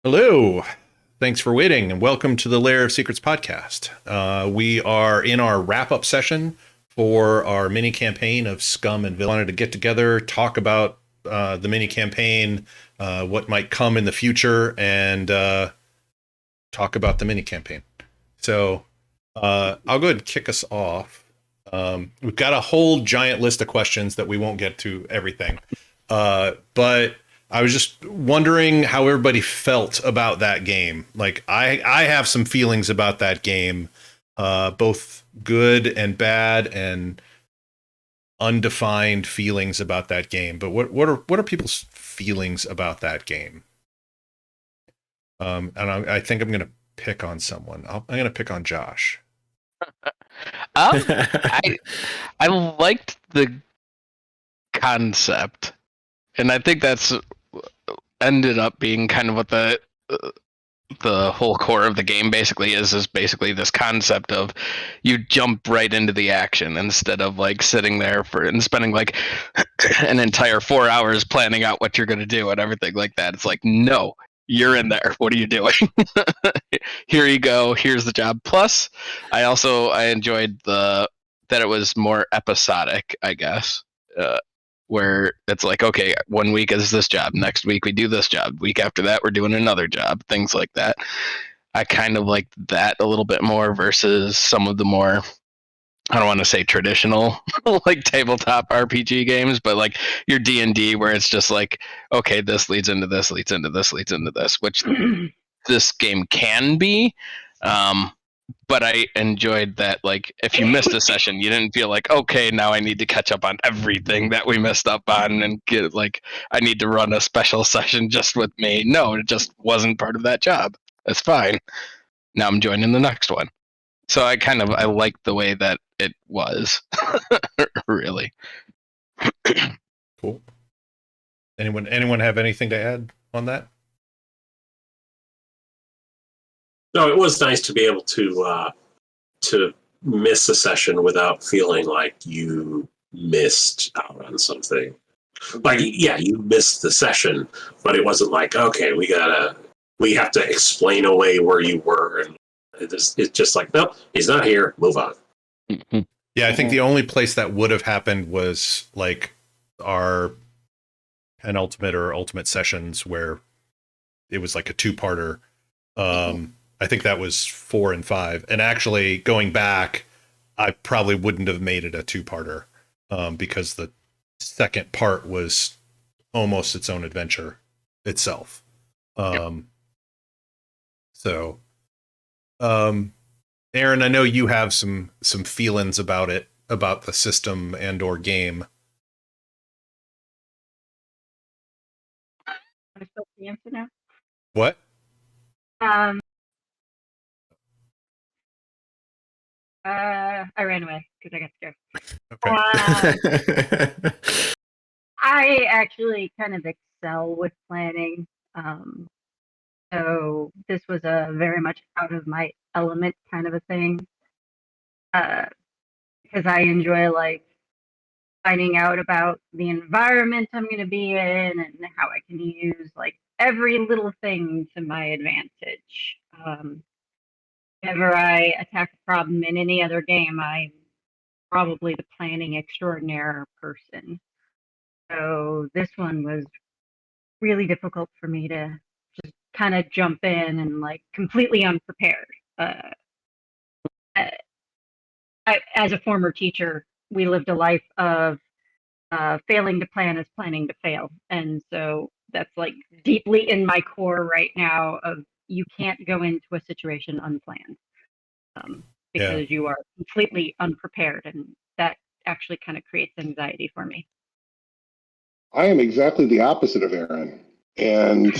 Hello. Thanks for waiting and welcome to the Lair of Secrets podcast. We are in our wrap up session for our mini campaign of Scum and Villainy. Wanted to get together, talk about the mini campaign, what might come in the future, and talk about the mini campaign. So I'll go ahead and kick us off. We've got a whole giant list of questions that we won't get to everything. But I was just wondering how everybody felt about that game. Like I have some feelings about that game, both good and bad and undefined feelings about that game. But what are people's feelings about that game? And I think I'm going to pick on someone. I'm going to pick on Josh. I liked the concept, and I think that's ended up being kind of what the whole core of the game basically is basically this concept of you jump right into the action instead of like sitting there and spending like an entire 4 hours planning out what you're going to do and everything like that. It's like, no, you're in there. What are you doing? Here you go. Here's the job. Plus, I enjoyed that it was more episodic, I guess. Where it's like, okay, 1 week is this job, next week we do this job, week after that we're doing another job, things like that. I kind of like that a little bit more versus some of the more, I don't want to say traditional like tabletop RPG games, but like your D&D where it's just like, okay, this leads into this, leads into this, leads into this, which this game can be. But I enjoyed that, like, if you missed a session, you didn't feel like, okay, now I need to catch up on everything that we missed up on and get, like, I need to run a special session just with me. No, it just wasn't part of that job. That's fine. Now I'm joining the next one. So I liked the way that it was, really. Cool. Anyone have anything to add on that? No, it was nice to be able to miss a session without feeling like you missed out on something. Like, yeah, you missed the session, but it wasn't like, okay, we have to explain away where you were, and it's just like, nope, he's not here. Move on. Yeah, I think the only place that would have happened was like our penultimate or ultimate sessions where it was like a two-parter. I think that was 4 and 5. And actually, going back, I probably wouldn't have made it a two-parter because the second part was almost its own adventure itself. So, Aaron, I know you have some feelings about it, about the system and or game. Am I supposed to answer now? What? I ran away because I got scared. Okay. I actually kind of excel with planning. So this was a very much out of my element kind of a thing. Because I enjoy like finding out about the environment I'm going to be in and how I can use like every little thing to my advantage. Whenever I attack a problem in any other game, I'm probably the planning extraordinaire person. So this one was really difficult for me to just kind of jump in and like completely unprepared. As a former teacher, we lived a life of failing to plan is planning to fail. And so that's like deeply in my core right now of you can't go into a situation unplanned because you are completely unprepared. And that actually kind of creates anxiety for me. I am exactly the opposite of Aaron and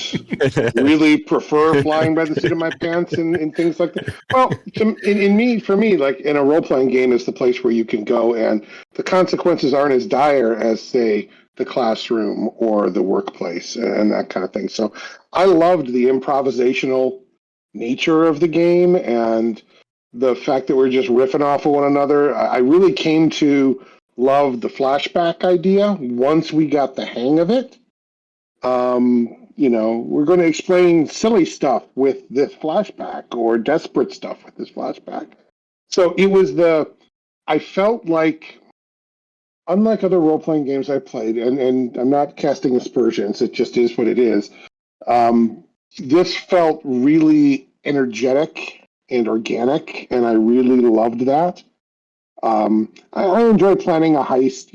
really prefer flying by the seat of my pants and things like that. Well, for me, like in a role-playing game is the place where you can go and the consequences aren't as dire as, say, the classroom or the workplace and that kind of thing. So I loved the improvisational nature of the game and the fact that we're just riffing off of one another. I really came to love the flashback idea once we got the hang of it. we're going to explain silly stuff with this flashback or desperate stuff with this flashback. So it was I felt like, unlike other role-playing games I played, and I'm not casting aspersions, it just is what it is. This felt really energetic and organic, and I really loved that. I enjoy planning a heist,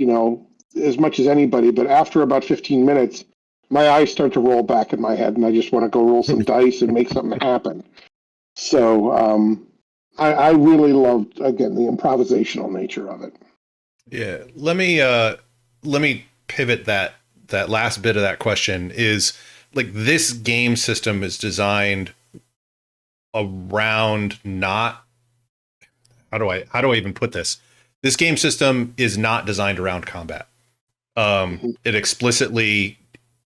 as much as anybody, but after about 15 minutes, my eyes start to roll back in my head, and I just want to go roll some dice and make something happen. So I really loved, again, the improvisational nature of it. Yeah, let me pivot that last bit of that question. Is like, this game system is designed around not, how do I even put this? This game system is not designed around combat. It explicitly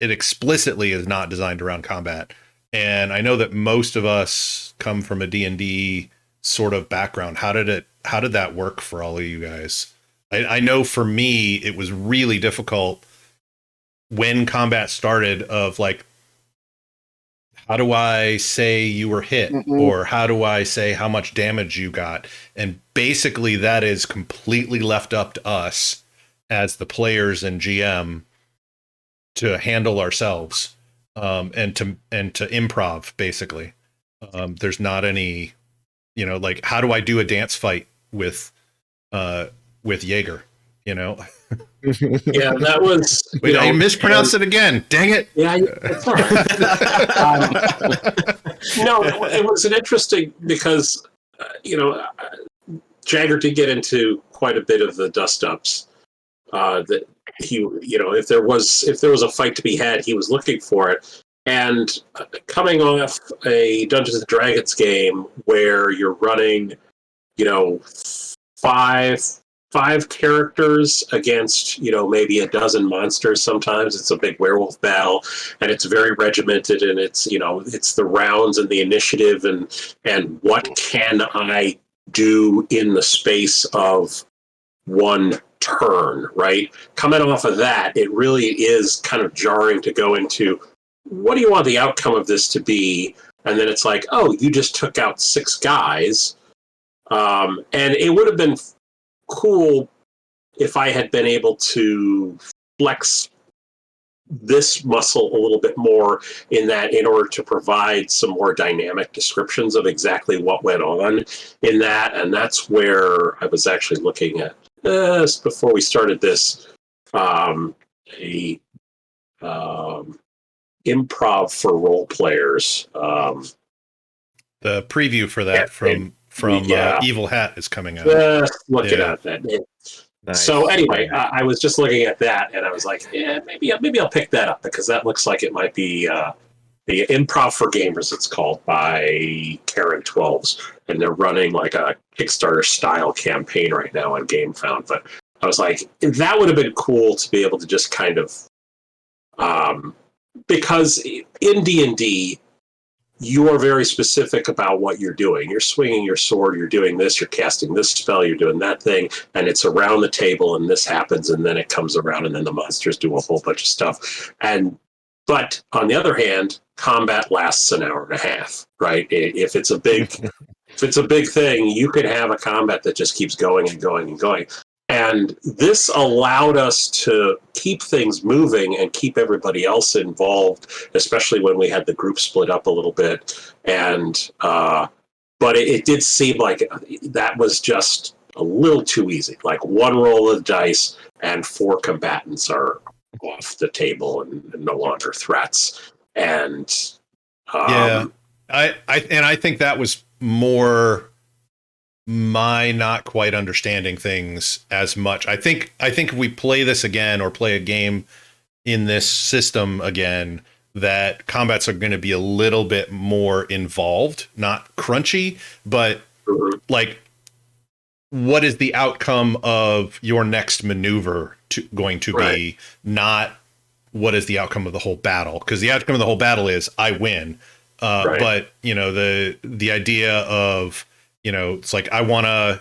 is not designed around combat. And I know that most of us come from a D&D sort of background. How did that work for all of you guys? I know for me, it was really difficult when combat started, of like, how do I say you were hit? Or how do I say how much damage you got? And basically that is completely left up to us as the players and GM to handle ourselves, and to improv, basically. There's not any, like, how do I do a dance fight with Jaeger, Yeah, that was. Wait, I mispronounced it again. Dang it. Yeah, it's all right. No, it was an interesting, because, Jagger did get into quite a bit of the dust ups, that he, if there was a fight to be had, he was looking for it. And coming off a Dungeons and Dragons game where you're running, five characters against, maybe a dozen monsters. Sometimes it's a big werewolf battle, and it's very regimented, and it's, it's the rounds and the initiative, and what can I do in the space of one turn, right? Coming off of that, it really is kind of jarring to go into, what do you want the outcome of this to be? And then it's like, oh, you just took out 6 guys. And it would have been cool if I had been able to flex this muscle a little bit more, in order to provide some more dynamic descriptions of exactly what went on in that. And that's where I was actually looking at this before we started this, improv for role players. The preview for that from Evil Hat is coming out. Just looking at that. Nice. So anyway, I was just looking at that, and I was like, yeah, maybe I'll pick that up, because that looks like it might be the Improv for Gamers, it's called, by Karen 12s, and they're running like a Kickstarter style campaign right now on GameFound. But I was like, that would have been cool to be able to just kind of, because in D&D, you are very specific about what you're doing. You're swinging your sword, you're doing this, you're casting this spell, you're doing that thing, and it's around the table, and this happens, and then it comes around, and then the monsters do a whole bunch of stuff. But on the other hand, combat lasts an hour and a half, right? If it's a big thing, you could have a combat that just keeps going and going and going. And this allowed us to keep things moving and keep everybody else involved, especially when we had the group split up a little bit. And but it did seem like that was just a little too easy. Like, one roll of the dice and 4 combatants are off the table and no longer threats. And I think that was more my not quite understanding things as much. I think if we play this again, or play a game in this system again, that combats are going to be a little bit more involved, not crunchy, but like, what is the outcome of your next maneuver going to be, not what is the outcome of the whole battle? Because the outcome of the whole battle is I win. But the idea of, it's like, I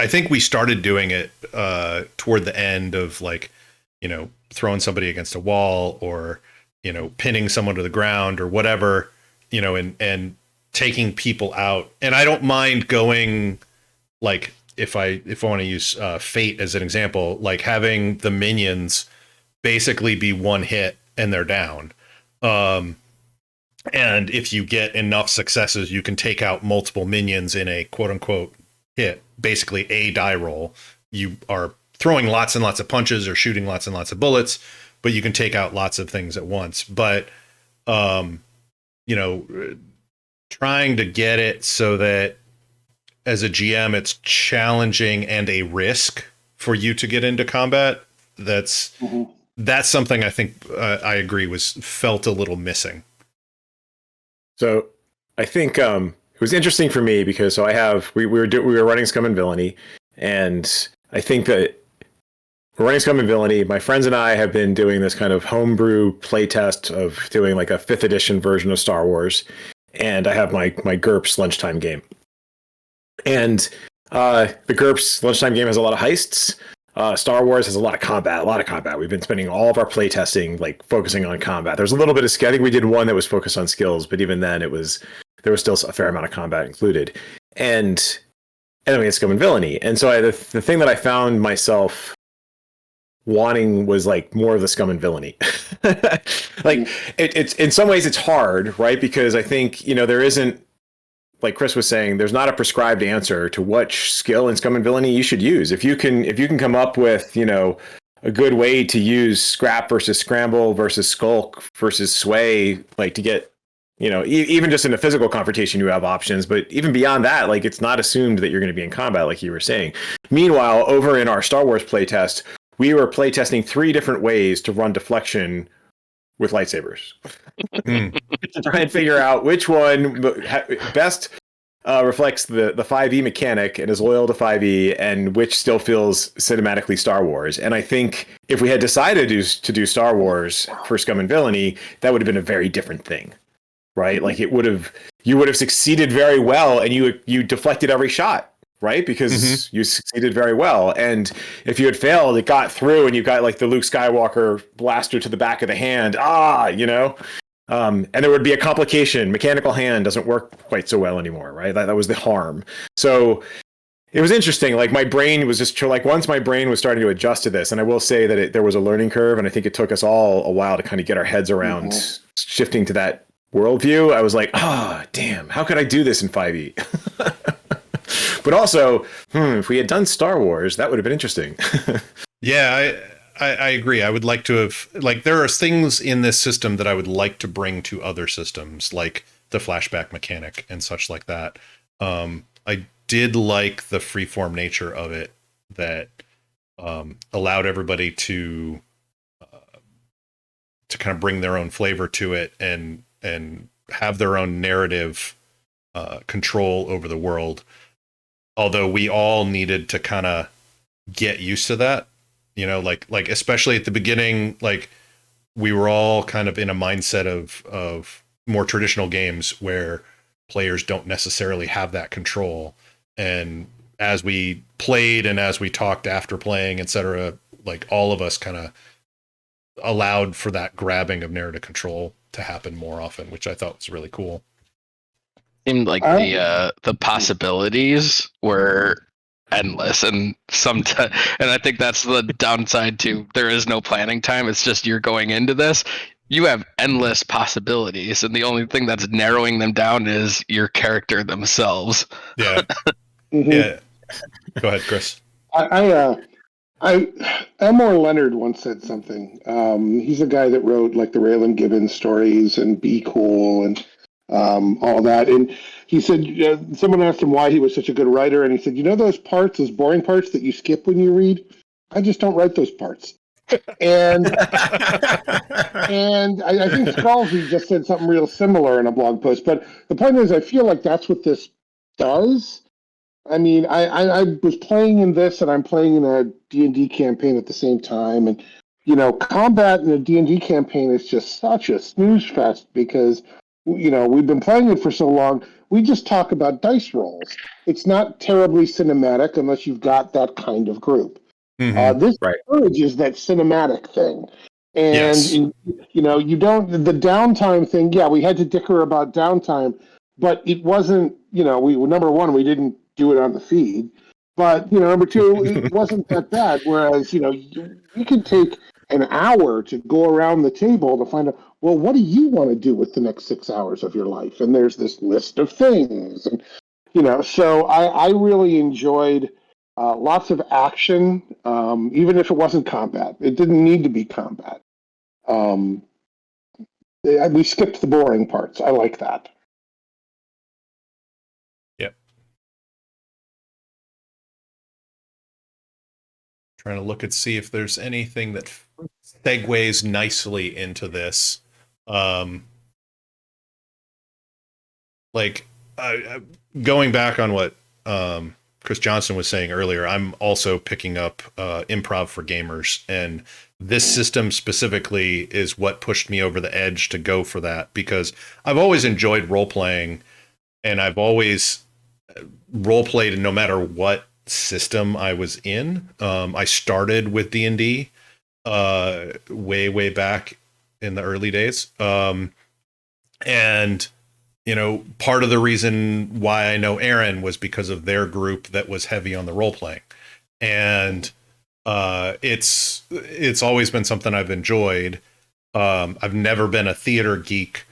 think we started doing it toward the end of, like, throwing somebody against a wall or, pinning someone to the ground or whatever, and taking people out. And I don't mind going, like, if I want to use Fate as an example, like having the minions basically be one hit and they're down. And if you get enough successes, you can take out multiple minions in a quote unquote hit, basically a die roll. You are throwing lots and lots of punches or shooting lots and lots of bullets, but you can take out lots of things at once. But, trying to get it so that as a GM, it's challenging and a risk for you to get into combat. That's something I think I agree felt a little missing. So I think it was interesting for me because we were running Scum and Villainy, and I think that we're running Scum and Villainy. My friends and I have been doing this kind of homebrew playtest of doing like a 5th edition version of Star Wars, and I have my GURPS lunchtime game. And the GURPS lunchtime game has a lot of heists. Star Wars has a lot of combat. We've been spending all of our playtesting like focusing on combat. There's a little bit of skill. I think we did one that was focused on skills, but even then there was still a fair amount of combat included. And then we had Scum and Villainy. And so the thing that I found myself wanting was like more of the Scum and Villainy. Like it's in some ways it's hard, right? Because I think, there isn't, like Chris was saying, there's not a prescribed answer to what skill in Scum and Villainy you should use. If you can come up with, a good way to use scrap versus scramble versus skulk versus sway, like to get, even just in a physical confrontation, you have options. But even beyond that, like it's not assumed that you're going to be in combat, like you were saying. Meanwhile, over in our Star Wars playtest, we were playtesting 3 different ways to run deflection with lightsabers to try and figure out which one best reflects the 5e mechanic and is loyal to 5e, and which still feels cinematically Star Wars. And I think if we had decided to do Star Wars for Scum and Villainy, that would have been a very different thing, right? Like you would have succeeded very well, and you deflected every shot, right? Because you succeeded very well. And if you had failed, it got through and you got like the Luke Skywalker blaster to the back of the hand. And there would be a complication. Mechanical hand doesn't work quite so well anymore, right? That was the harm. So it was interesting. Like my brain was just like, once my brain was starting to adjust to this, and I will say that there was a learning curve, and I think it took us all a while to kind of get our heads around shifting to that worldview. I was like, damn, how could I do this in 5e? But also, if we had done Star Wars, that would have been interesting. Yeah, I agree. I would like to have, like, there are things in this system that I would like to bring to other systems, like the flashback mechanic and such like that. I did like the freeform nature of it that allowed everybody to kind of bring their own flavor to it and have their own narrative control over the world. Although we all needed to kind of get used to that, like especially at the beginning, like we were all kind of in a mindset of more traditional games where players don't necessarily have that control. And as we played and as we talked after playing, etc., like all of us kind of allowed for that grabbing of narrative control to happen more often, which I thought was really cool. Seemed like the possibilities were endless, and and I think that's the downside too. There is no planning time. It's just you're going into this. You have endless possibilities, and the only thing that's narrowing them down is your character themselves. Yeah. Yeah. Go ahead, Chris. Elmore Leonard once said something. He's a guy that wrote like the Raylan Gibbons stories and Be Cool and all that. And he said, someone asked him why he was such a good writer, and he said, those boring parts that you skip when you read? I just don't write those parts. And I think Scalzi just said something real similar in a blog post. But the point is, I feel like that's what this does. I mean, I was playing in this, and I'm playing in a D&D campaign at the same time. And, combat in a D&D campaign is just such a snooze fest because we've been playing it for so long. We just talk about dice rolls. It's not terribly cinematic unless you've got that kind of group. This Right. encourages that cinematic thing. And, Yes. you don't, the downtime thing, yeah, we had to dicker about downtime, but it wasn't, number one, we didn't do it on the feed. But, number two, it wasn't that bad. Whereas, you can take an hour to go around the table to find out, well, what do you want to do with the next 6 hours of your life? And there's this list of things. And, so I really enjoyed lots of action, even if it wasn't combat. It didn't need to be combat. Um, we skipped the boring parts. I like that. Yep. Trying to look and see if there's anything that segues nicely into this. Like going back on what Chris Johnson was saying earlier, I'm also picking up improv for gamers, and this system specifically is what pushed me over the edge to go for that, because I've always enjoyed role playing, and I've always role played no matter what system I was in. I started with D&D way back in the early days, and part of the reason why I know Aaron was because of their group that was heavy on the role playing, and it's always been something I've enjoyed. I've never been a theater geek,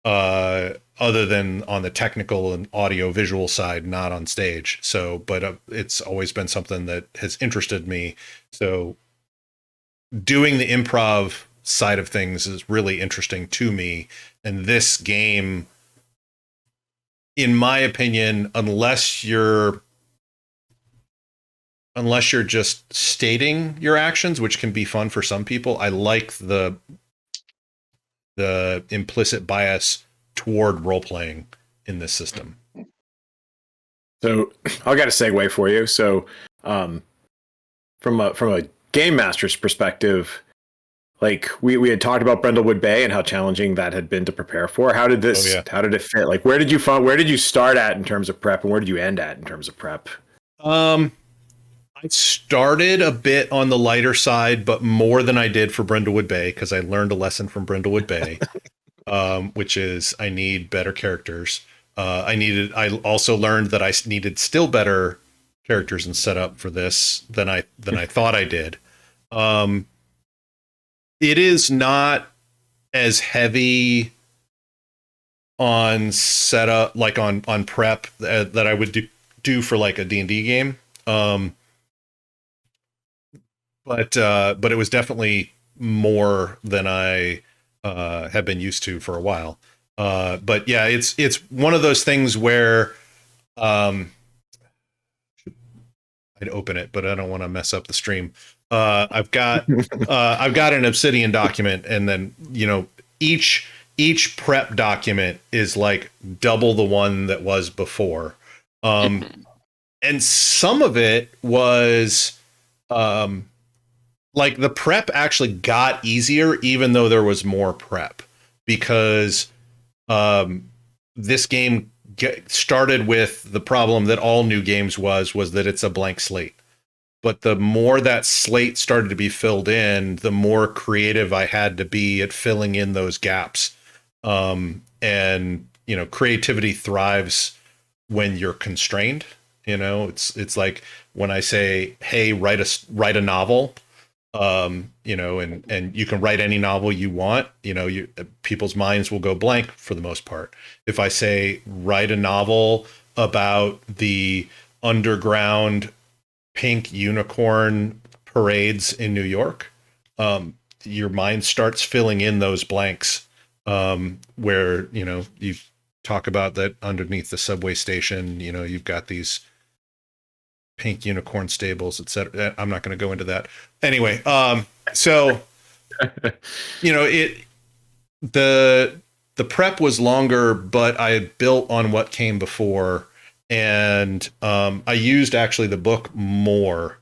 other than on the technical and audio visual side, not on stage. So, but it's always been something that has interested me. So, doing the improv side of things is really interesting to me, and this game, in my opinion, unless you're just stating your actions, which can be fun for some people, I like the implicit bias toward role playing in this system. So I've got a segue for you. So from a game master's perspective, like we had talked about Brindlewood Bay and how challenging that had been to prepare for. How did this? Oh, yeah. How did it fit? Like, where did you start at in terms of prep, and where did you end at in terms of prep? I started a bit on the lighter side, but more than I did for Brindlewood Bay, because I learned a lesson from Brindlewood Bay, which is I need better characters. I also learned that I needed still better characters and setup for this than I thought I did. It is not as heavy on setup, like on prep, that I would do for like a D&D game. But it was definitely more than I have been used to for a while. But yeah, it's one of those things where I'd open it, but I don't want to mess up the stream. I've got an Obsidian document, and then each prep document is like double the one that was before, and some of it was like the prep actually got easier, even though there was more prep, because this game started with the problem that all new games was that it's a blank slate. But the more that slate started to be filled in, the more creative I had to be at filling in those gaps. And creativity thrives when you're constrained. It's like when I say, "Hey, write a novel," and you can write any novel you want. People's minds will go blank for the most part. If I say, write a novel about the underground pink unicorn parades in New York, your mind starts filling in those blanks, where you talk about that underneath the subway station, you've got these pink unicorn stables, etc. I'm not going to go into that anyway. So the prep was longer, but I had built on what came before, and I used actually the book more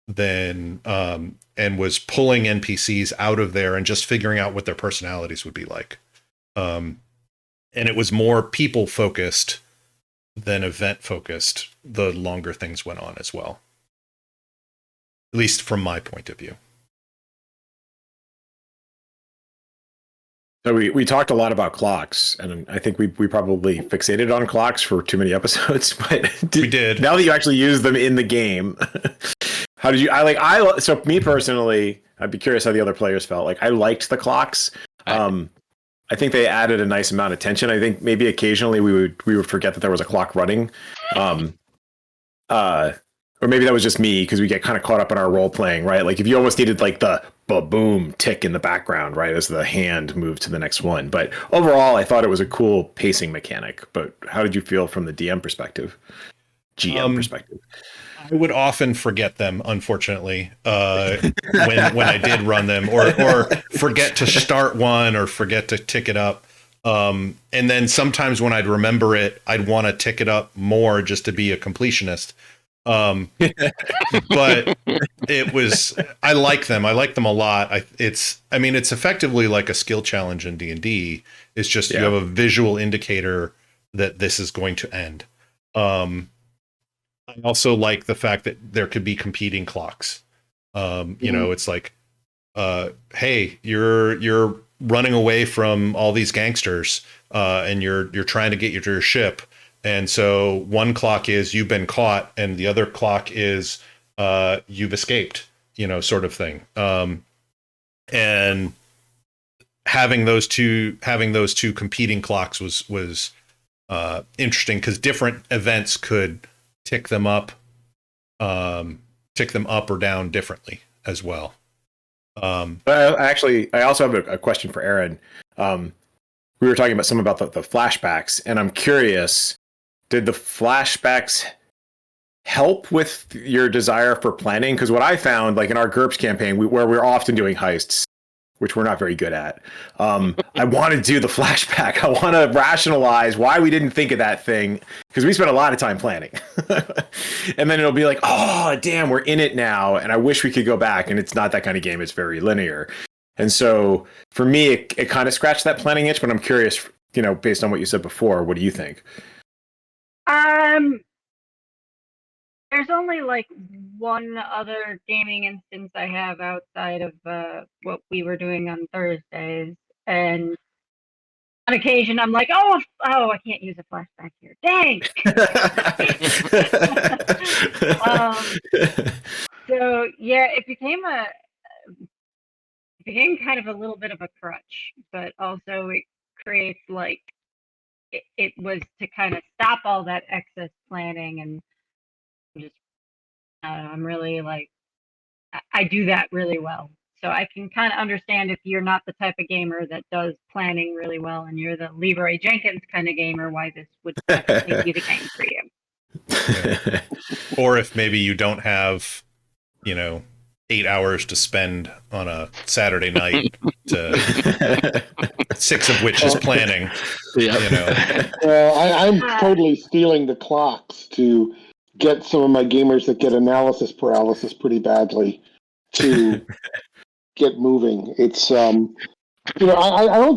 than and was pulling NPCs out of there and just figuring out what their personalities would be like. And it was more people focused than event focused the longer things went on as well. at least from my point of view. So we talked a lot about clocks, and I think we probably fixated on clocks for too many episodes. But We did. Now that you actually use them in the game, how did you? So me personally, I'd be curious how the other players felt. Like I liked the clocks. I think they added a nice amount of tension. I think maybe occasionally we would forget that there was a clock running. Or maybe that was just me because we get kind of caught up in our role playing, right? Like if you almost needed like the boom tick in the background, right, as the hand moved to the next one. But overall, I thought it was a cool pacing mechanic. But how did you feel from the DM perspective, GM perspective? I would often forget them, unfortunately, when I did run them, or forget to start one or forget to tick it up. And then sometimes when I'd remember it, I'd want to tick it up more just to be a completionist. But it was, I like them a lot. It's effectively like a skill challenge in D&D. It's just you have a visual indicator that this is going to end. I also like the fact that there could be competing clocks. It's like, hey, you're running away from all these gangsters, and you're trying to get your ship. And so one clock is you've been caught, and the other clock is you've escaped, sort of thing. And having those two competing clocks was interesting because different events could tick them up or down differently as well. I also have a question for Aaron. We were talking about the flashbacks, and I'm curious. Did the flashbacks help with your desire for planning? Because what I found, like in our GURPS campaign, where we're often doing heists, which we're not very good at, I want to do the flashback. I want to rationalize why we didn't think of that thing, because we spent a lot of time planning. And then it'll be like, oh, damn, we're in it now, and I wish we could go back. And it's not that kind of game. It's very linear. And so for me, it kind of scratched that planning itch, but I'm curious, based on what you said before, what do you think? There's only like one other gaming instance I have outside of what we were doing on Thursdays, and on occasion I'm like, oh, I can't use a flashback here. Dang. So yeah, it became kind of a little bit of a crutch, but also it creates like it was to kind of stop all that excess planning, and just I'm really like I do that really well. So I can kind of understand if you're not the type of gamer that does planning really well, and you're the Leroy Jenkins kind of gamer, why this would definitely be the game for you. Yeah. Or if maybe you don't have, 8 hours to spend on a Saturday night, 6 of which is planning. Yeah. Well, I'm totally stealing the clocks to get some of my gamers that get analysis paralysis pretty badly to get moving. It's I don't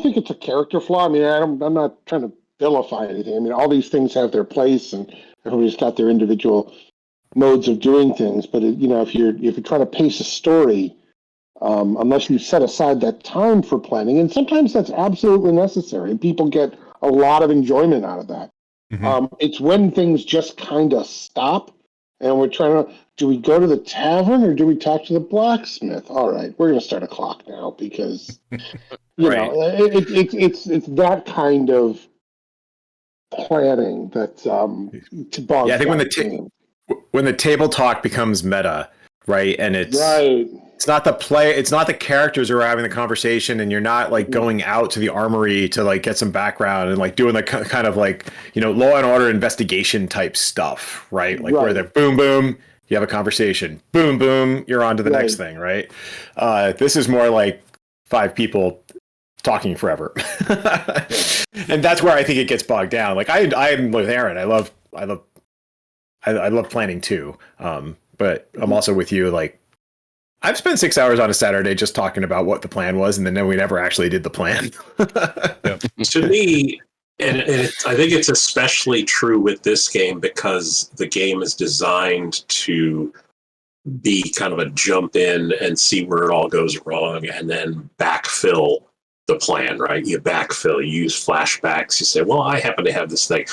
think it's a character flaw. I mean, I'm not trying to vilify anything. I mean, all these things have their place, and everybody's got their individual modes of doing things. But if you're trying to pace a story, unless you set aside that time for planning, and sometimes that's absolutely necessary, and people get a lot of enjoyment out of that. Mm-hmm. It's when things just kind of stop, and we're trying to. Do we go to the tavern or do we talk to the blacksmith? All right, we're going to start a clock now because it's that kind of planning that bogs I think when the table talk becomes meta, right, and it's not the characters who are having the conversation, and you're not like going out to the armory to like get some background and like doing the kind of like Law and Order investigation type stuff, right? Like where they're boom boom, you have a conversation, boom boom, you're on to the next thing, right? This is more like 5 people talking forever. And that's where I think it gets bogged down. Like I'm with Aaron. I love planning too. But I'm also with you. Like I've spent 6 hours on a Saturday just talking about what the plan was, and then we never actually did the plan. To me, and I think it's especially true with this game because the game is designed to be kind of a jump in and see where it all goes wrong, and then backfill the plan, right? You backfill, you use flashbacks, you say, well, I happen to have this thing.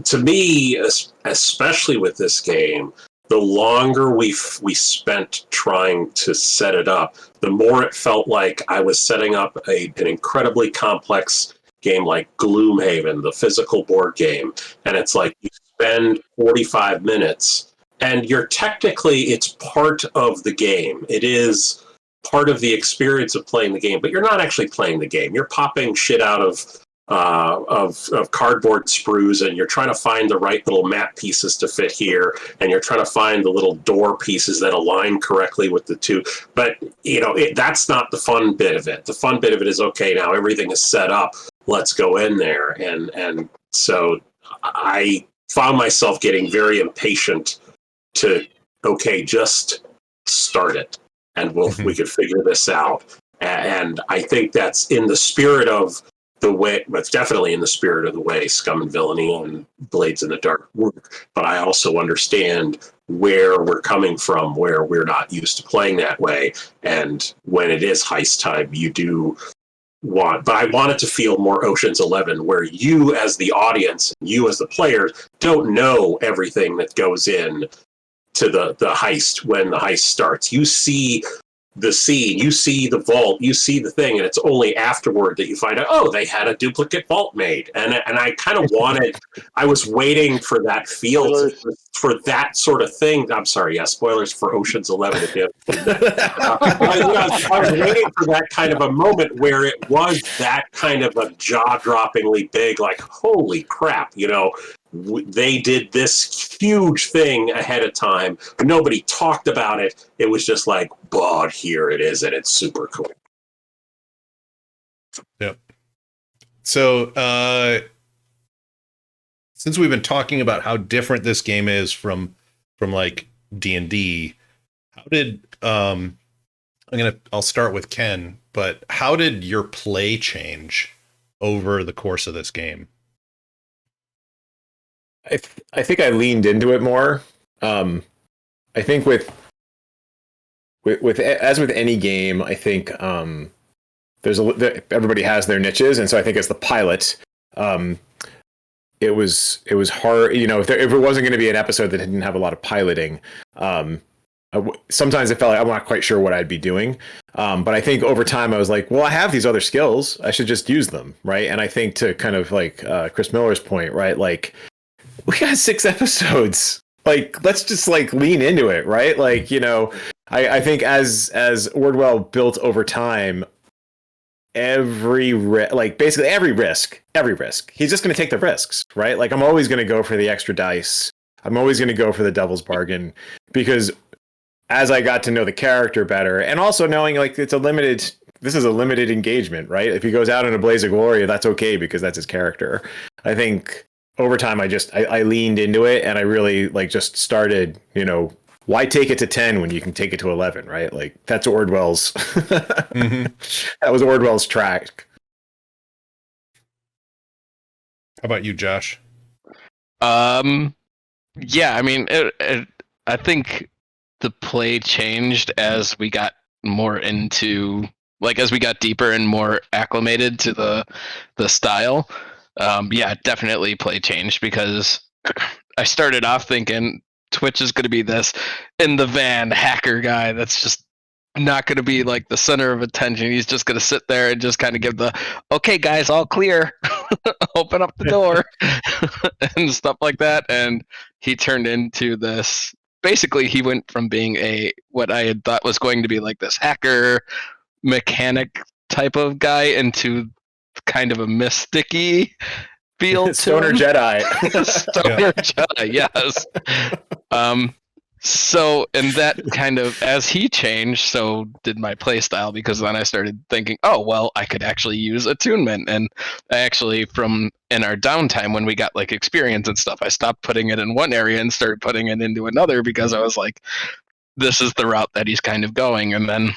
To me, especially with this game, the longer we spent trying to set it up, the more it felt like I was setting up an incredibly complex game like Gloomhaven, the physical board game. And it's like you spend 45 minutes and it's part of the game. It is part of the experience of playing the game, but you're not actually playing the game. You're popping shit out of cardboard sprues, and you're trying to find the right little map pieces to fit here, and you're trying to find the little door pieces that align correctly with the two. But that's not the fun bit of it. The fun bit of it is, okay, now everything is set up. Let's go in there, and so I found myself getting very impatient to, okay, just start it, and we could figure this out. And I think that's in the spirit of the way, but definitely in the spirit of the way Scum and Villainy and Blades in the Dark work. But I also understand where we're coming from, where we're not used to playing that way. And when it is heist time, you do want, but I want it to feel more Ocean's 11, where you as the audience, you as the players, don't know everything that goes in to the heist when the heist starts. You see the scene, you see the vault, you see the thing, and it's only afterward that you find out, oh, they had a duplicate vault made. And I kind of wanted, I was waiting for that feel, for that sort of thing. I'm sorry, yeah, spoilers for Ocean's 11 again. I was waiting for that kind of a moment where it was that kind of a jaw-droppingly big, like, holy crap, they did this huge thing ahead of time, but nobody talked about it. It was just like, but here it is, and it's super cool. Yep. So, since we've been talking about how different this game is from like D&D, how did I'll start with Ken, but how did your play change over the course of this game? I think I leaned into it more. I think with as with any game, I think everybody has their niches, and so I think as the pilot, it was hard. If it wasn't going to be an episode that didn't have a lot of piloting, sometimes it felt like I'm not quite sure what I'd be doing. But I think over time I was like, well, I have these other skills, I should just use them, right? And I think to kind of like Chris Miller's point, right? Like, we got 6 episodes. Like, let's just like lean into it, right? Like, I think as Wardwell built over time, basically every risk, he's just going to take the risks, right? Like, I'm always going to go for the extra dice. I'm always going to go for the devil's bargain, because as I got to know the character better, and also knowing like this is a limited engagement, right? If he goes out in a blaze of glory, that's okay because that's his character. I think over time, I leaned into it, and I really like just started, why take it to 10 when you can take it to 11, right? Like, that's Ordwell's, that was Ordwell's track. How about you, Josh? Yeah, I mean, I think the play changed as we got more into, like, as we got deeper and more acclimated to the style. Yeah, definitely play changed, because I started off thinking Twitch is going to be this in the van hacker guy that's just not going to be like the center of attention. He's just going to sit there and just kind of give the, okay, guys, all clear, open up the door and stuff like that. And he turned into this, basically he went from being what I had thought was going to be like this hacker mechanic type of guy into kind of a mysticky feel to Stoner him. Jedi. Stoner Jedi, yes. So, and that kind of, as he changed, so did my play style, because then I started thinking, oh, well, I could actually use attunement. And I actually, from in our downtime when we got like experience and stuff, I stopped putting it in one area and started putting it into another, because I was like, this is the route that he's kind of going. And then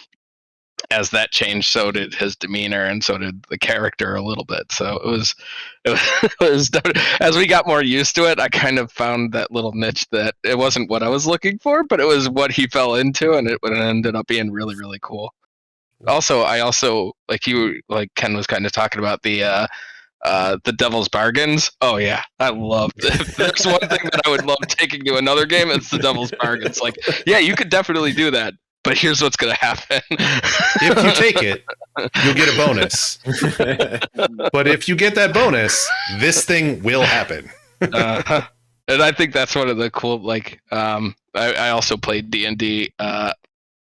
as that changed, so did his demeanor, and so did the character a little bit. So it was as we got more used to it, I kind of found that little niche that it wasn't what I was looking for, but it was what he fell into, and it ended up being really, really cool. Also, I also like Ken was kind of talking about the devil's bargains. Oh yeah, I love. If there's one thing that I would love taking to another game, it's the devil's bargains. Like, yeah, you could definitely do that, but here's what's gonna happen. If you take it, you'll get a bonus. But if you get that bonus, this thing will happen. And I think that's one of the cool. Like, I also played D&D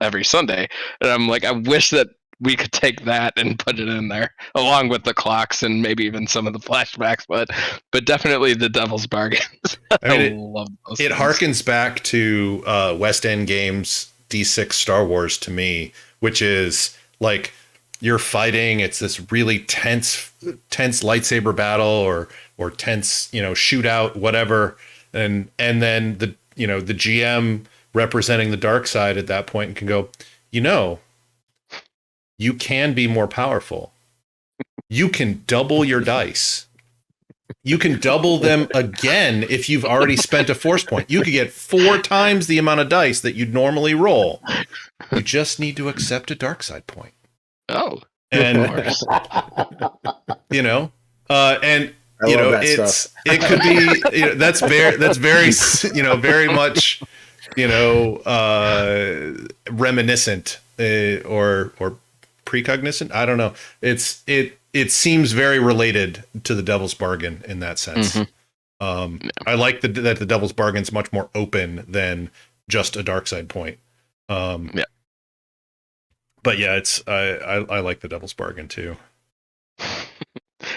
every Sunday, and I'm like, I wish that we could take that and put it in there along with the clocks and maybe even some of the flashbacks, but definitely the devil's bargains. I mean, love those it things. harkens back to West End Games D6 Star Wars to me, which is like you're fighting. It's this really tense lightsaber battle or tense, shootout, whatever. And then the GM representing the dark side at that point can go, you can be more powerful. You can double your dice. You can double them again if you've already spent a force point. You could get 4 times the amount of dice that you'd normally roll. You just need to accept a dark side point. Oh, and it could be that's very very much reminiscent or precognizant. I don't know. It seems very related to the Devil's Bargain in that sense. Mm-hmm. I like that the Devil's Bargain is much more open than just a dark side point. Yeah. But yeah, I like the Devil's Bargain too.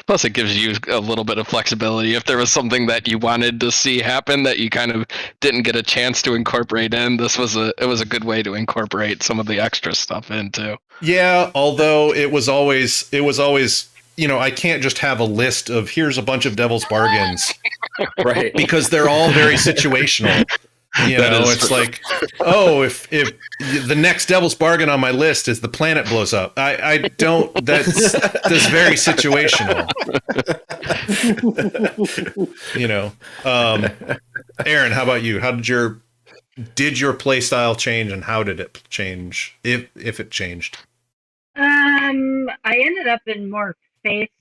Plus, it gives you a little bit of flexibility. If there was something that you wanted to see happen that you kind of didn't get a chance to incorporate in, it was a good way to incorporate some of the extra stuff in too. Yeah, although it was always I can't just have a list of here's a bunch of Devil's Bargains, right? Because they're all very situational. It's like, oh, if the next Devil's Bargain on my list is the planet blows up, I don't. That's very situational. Aaron, how about you? How did your play style change, and how did it change, if it changed? I ended up in more face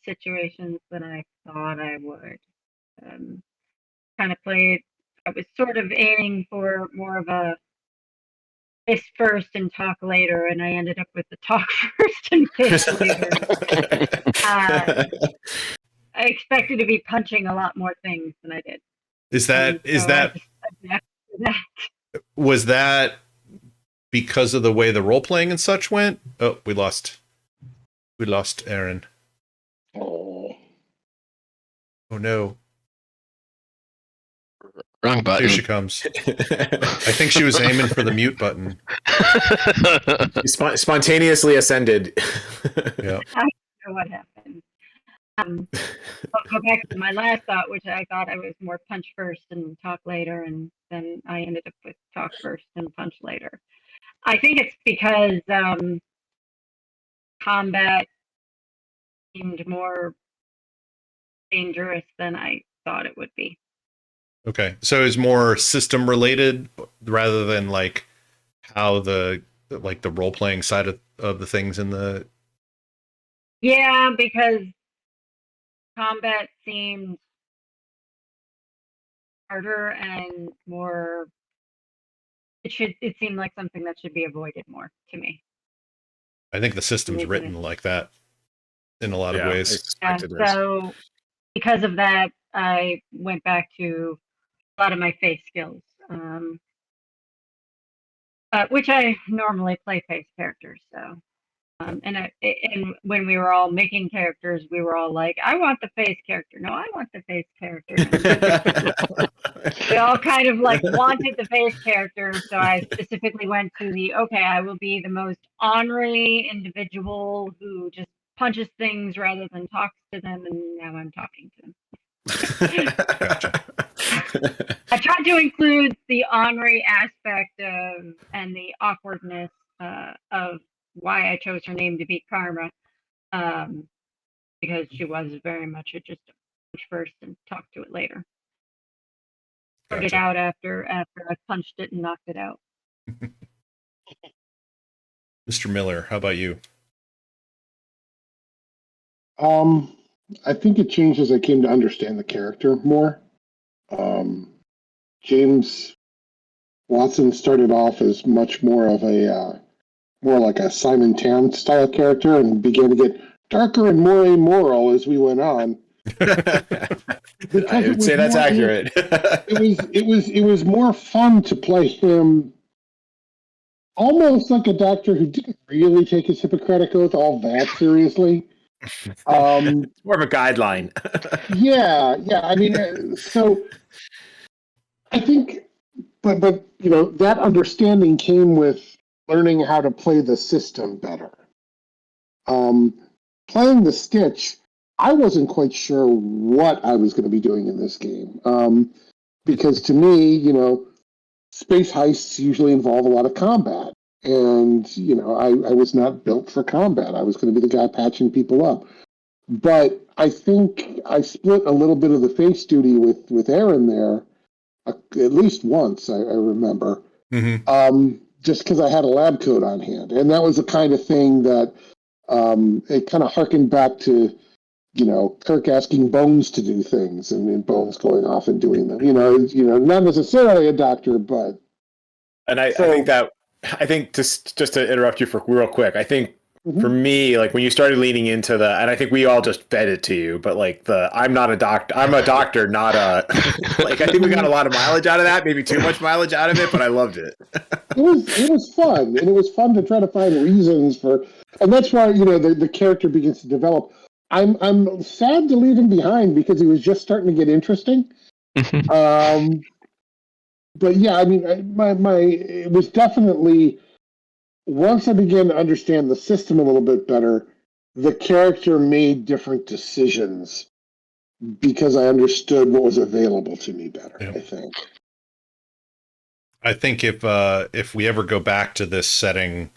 situations than I thought I would. Kind of played. I was sort of aiming for more of a face first and talk later, and I ended up with the talk first and face later. I expected to be punching a lot more things than I did. Was that because of the way the role playing and such went? Oh, we lost Aaron. Oh no. Wrong button. Here she comes. I think she was aiming for the mute button. Spontaneously ascended. Yeah. I don't know what happened. I'll go back to my last thought, which I thought I was more punch first and talk later, and then I ended up with talk first and punch later. I think it's because combat seemed more dangerous than I thought it would be. Okay, so it's more system related rather than like how the role playing side of the things in the. Yeah, because combat seemed harder and more. It seemed like something that should be avoided more to me. I think the system's written like that in a lot of ways. So because of that, I went back to a lot of my face skills, which I normally play face characters. So, and when we were all making characters, we were all like, "I want the face character." No, I want the face character. We all kind of like wanted the face character. So I specifically went to I will be the most ornery individual who just punches things rather than talks to them, and now I'm talking to them. I tried to include the ornery aspect and the awkwardness of why I chose her name to be Karma, because she was very much just a punch first and talk to it later. Put it Gotcha. out after I punched it and knocked it out. Mr. Miller, how about you? I think it changed as I came to understand the character more. James Watson started off as much more of a more like a Simon Tan style character, and began to get darker and more amoral as we went on. I would say that's accurate. It was more fun to play him almost like a doctor who didn't really take his Hippocratic oath all that seriously. It's more of a guideline. Yeah. I mean, so I think, but that understanding came with learning how to play the system better. Playing the Stitch, I wasn't quite sure what I was going to be doing in this game, because to me, space heists usually involve a lot of combat. And, I was not built for combat. I was going to be the guy patching people up. But I think I split a little bit of the face duty with Aaron there, at least once, I remember, just because I had a lab coat on hand. And that was the kind of thing that it kind of harkened back to, Kirk asking Bones to do things, and Bones going off and doing them. Not necessarily a doctor, but. And I think just to interrupt you for real quick, I think for me, like when you started leaning into and I think we all just fed it to you, but like I'm not a doctor, I'm a doctor, not a, like, I think we got a lot of mileage out of that, maybe too much mileage out of it, but I loved it. It was fun, and it was fun to try to find reasons for, and that's why, the character begins to develop. I'm sad to leave him behind because he was just starting to get interesting. But yeah, I mean, it was definitely, once I began to understand the system a little bit better, the character made different decisions because I understood what was available to me better. Yeah. I think if we ever go back to this setting,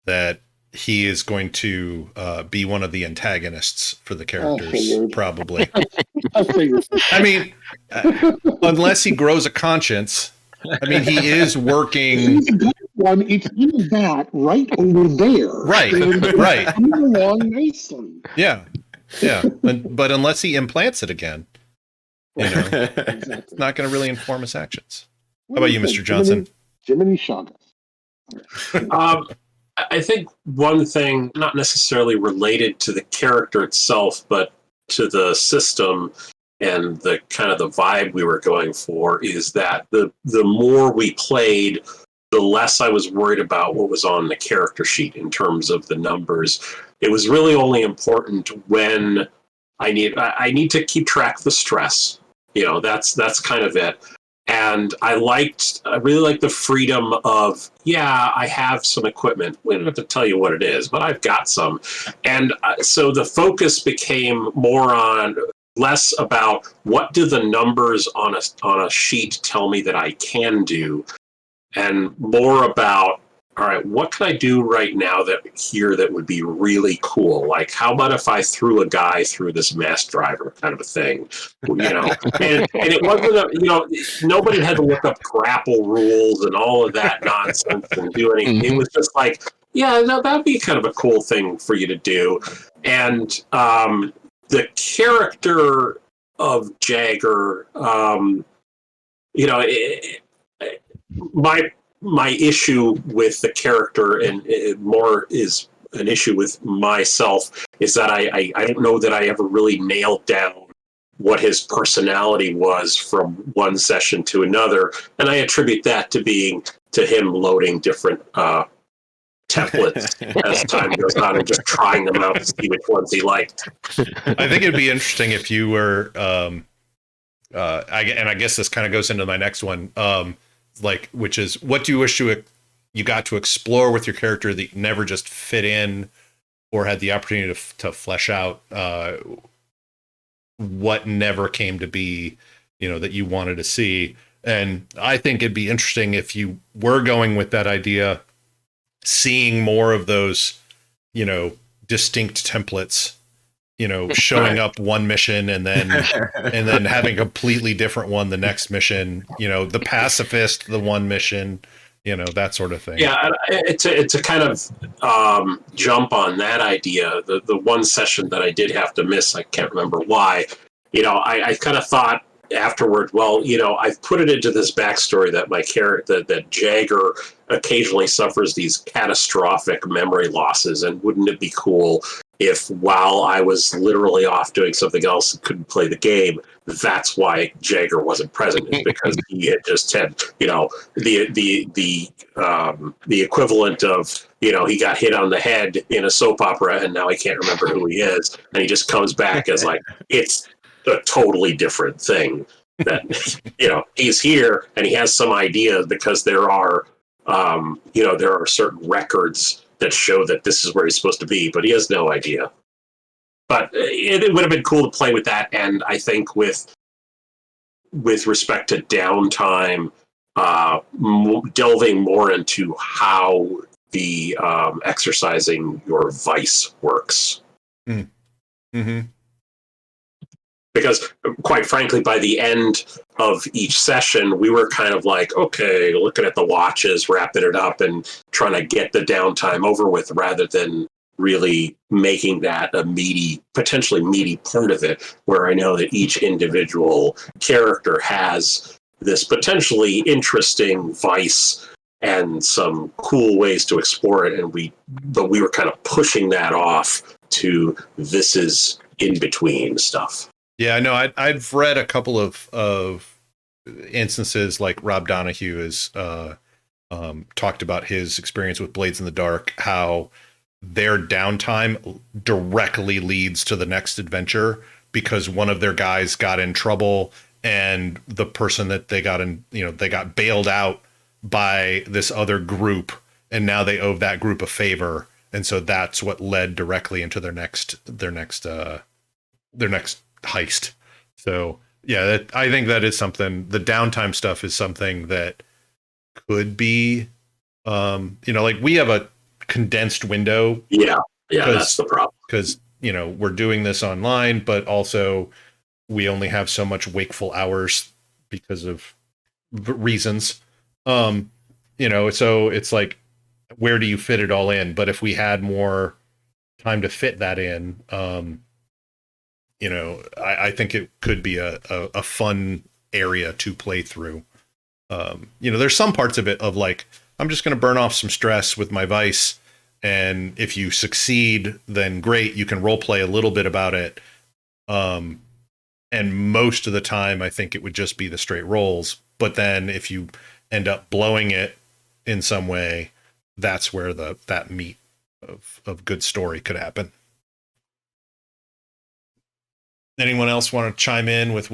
that he is going to be one of the antagonists for the characters, probably. I mean, unless he grows a conscience. I mean, he is working. It's in that right over there. Right. Coming along nicely. Yeah. But unless he implants it again, Exactly. it's not going to really inform his actions. How about you, Mr. Johnson? Jiminy Shaga. I think one thing, not necessarily related to the character itself, but to the system and the kind of the vibe we were going for, is that the more we played, the less I was worried about what was on the character sheet in terms of the numbers. It was really only important when I need to keep track of the stress. That's kind of it. And I really liked the freedom of, I have some equipment. We don't have to tell you what it is, but I've got some. And so the focus became less about what do the numbers on a sheet tell me that I can do, and more about, all right, what can I do right now that would be really cool? Like, how about if I threw a guy through this mass driver kind of a thing, and it wasn't nobody had to look up grapple rules and all of that nonsense and do anything. Mm-hmm. It was just like, that'd be kind of a cool thing for you to do. And the character of Jagger, my issue with the character, and it more is an issue with myself, is that I don't know that I ever really nailed down what his personality was from one session to another, and I attribute that to him loading different templates as time goes on and just trying them out to see which ones he liked. I think it'd be interesting if you were, I guess this kind of goes into my next one, which is, what do you wish you got to explore with your character that you never just fit in or had the opportunity to flesh out, what never came to be, that you wanted to see. And I think it'd be interesting if you were going with that idea seeing more of those, distinct templates, showing up one mission and then having a completely different one the next mission, the pacifist, the one mission, that sort of thing. Yeah, it's a kind of jump on that idea. The one session that I did have to miss, I can't remember why. I kind of thought afterward, well, I've put it into this backstory that my character, that Jagger occasionally suffers these catastrophic memory losses, and wouldn't it be cool if while I was literally off doing something else and couldn't play the game, that's why Jagger wasn't present, is because he had just had, the equivalent of, he got hit on the head in a soap opera and now I can't remember who he is. And he just comes back as like, it's a totally different thing that, he's here and he has some idea because there are certain records that show that this is where he's supposed to be, but he has no idea. But it would have been cool to play with that, and I think with respect to downtime, delving more into how the exercising your vice works. Mm-hmm. Because, quite frankly, by the end of each session, we were kind of like, okay, looking at the watches, wrapping it up, and trying to get the downtime over with, rather than really making that a potentially meaty part of it, where I know that each individual character has this potentially interesting vice and some cool ways to explore it, but we were kind of pushing that off to this is in between stuff. Yeah, no, I've read a couple of instances, like Rob Donahue has talked about his experience with Blades in the Dark, how their downtime directly leads to the next adventure because one of their guys got in trouble and the person that they got in, they got bailed out by this other group and now they owe that group a favor. And so that's what led directly into their next heist. So yeah, I think that is something. The downtime stuff is something that could be, like we have a condensed window. Yeah, that's the problem. Because we're doing this online, but also we only have so much wakeful hours because of reasons. So it's like, where do you fit it all in? But if we had more time to fit that in, I think it could be a fun area to play through. There's some parts of it of like, I'm just going to burn off some stress with my vice. And if you succeed, then great, you can role play a little bit about it. And most of the time, I think it would just be the straight rolls. But then if you end up blowing it in some way, that's where that meat of good story could happen. Anyone else want to chime in with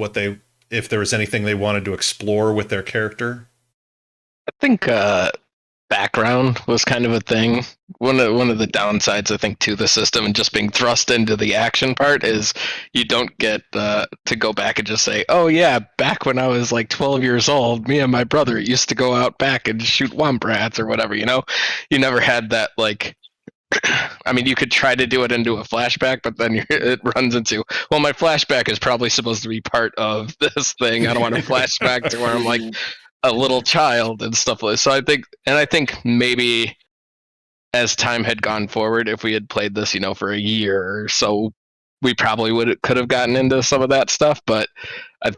if there was anything they wanted to explore with their character? I think background was kind of a thing. One of the downsides, I think, to the system and just being thrust into the action part is you don't get to go back and just say, oh yeah, back when I was like 12 years old, me and my brother used to go out back and shoot womp rats or whatever, You never had that, like, I mean, you could try to do it into a flashback, but then it runs into, well, my flashback is probably supposed to be part of this thing. I don't want to flashback to where I'm like a little child and stuff like that. So I think maybe as time had gone forward, if we had played this, for a year or so, we probably could have gotten into some of that stuff. But I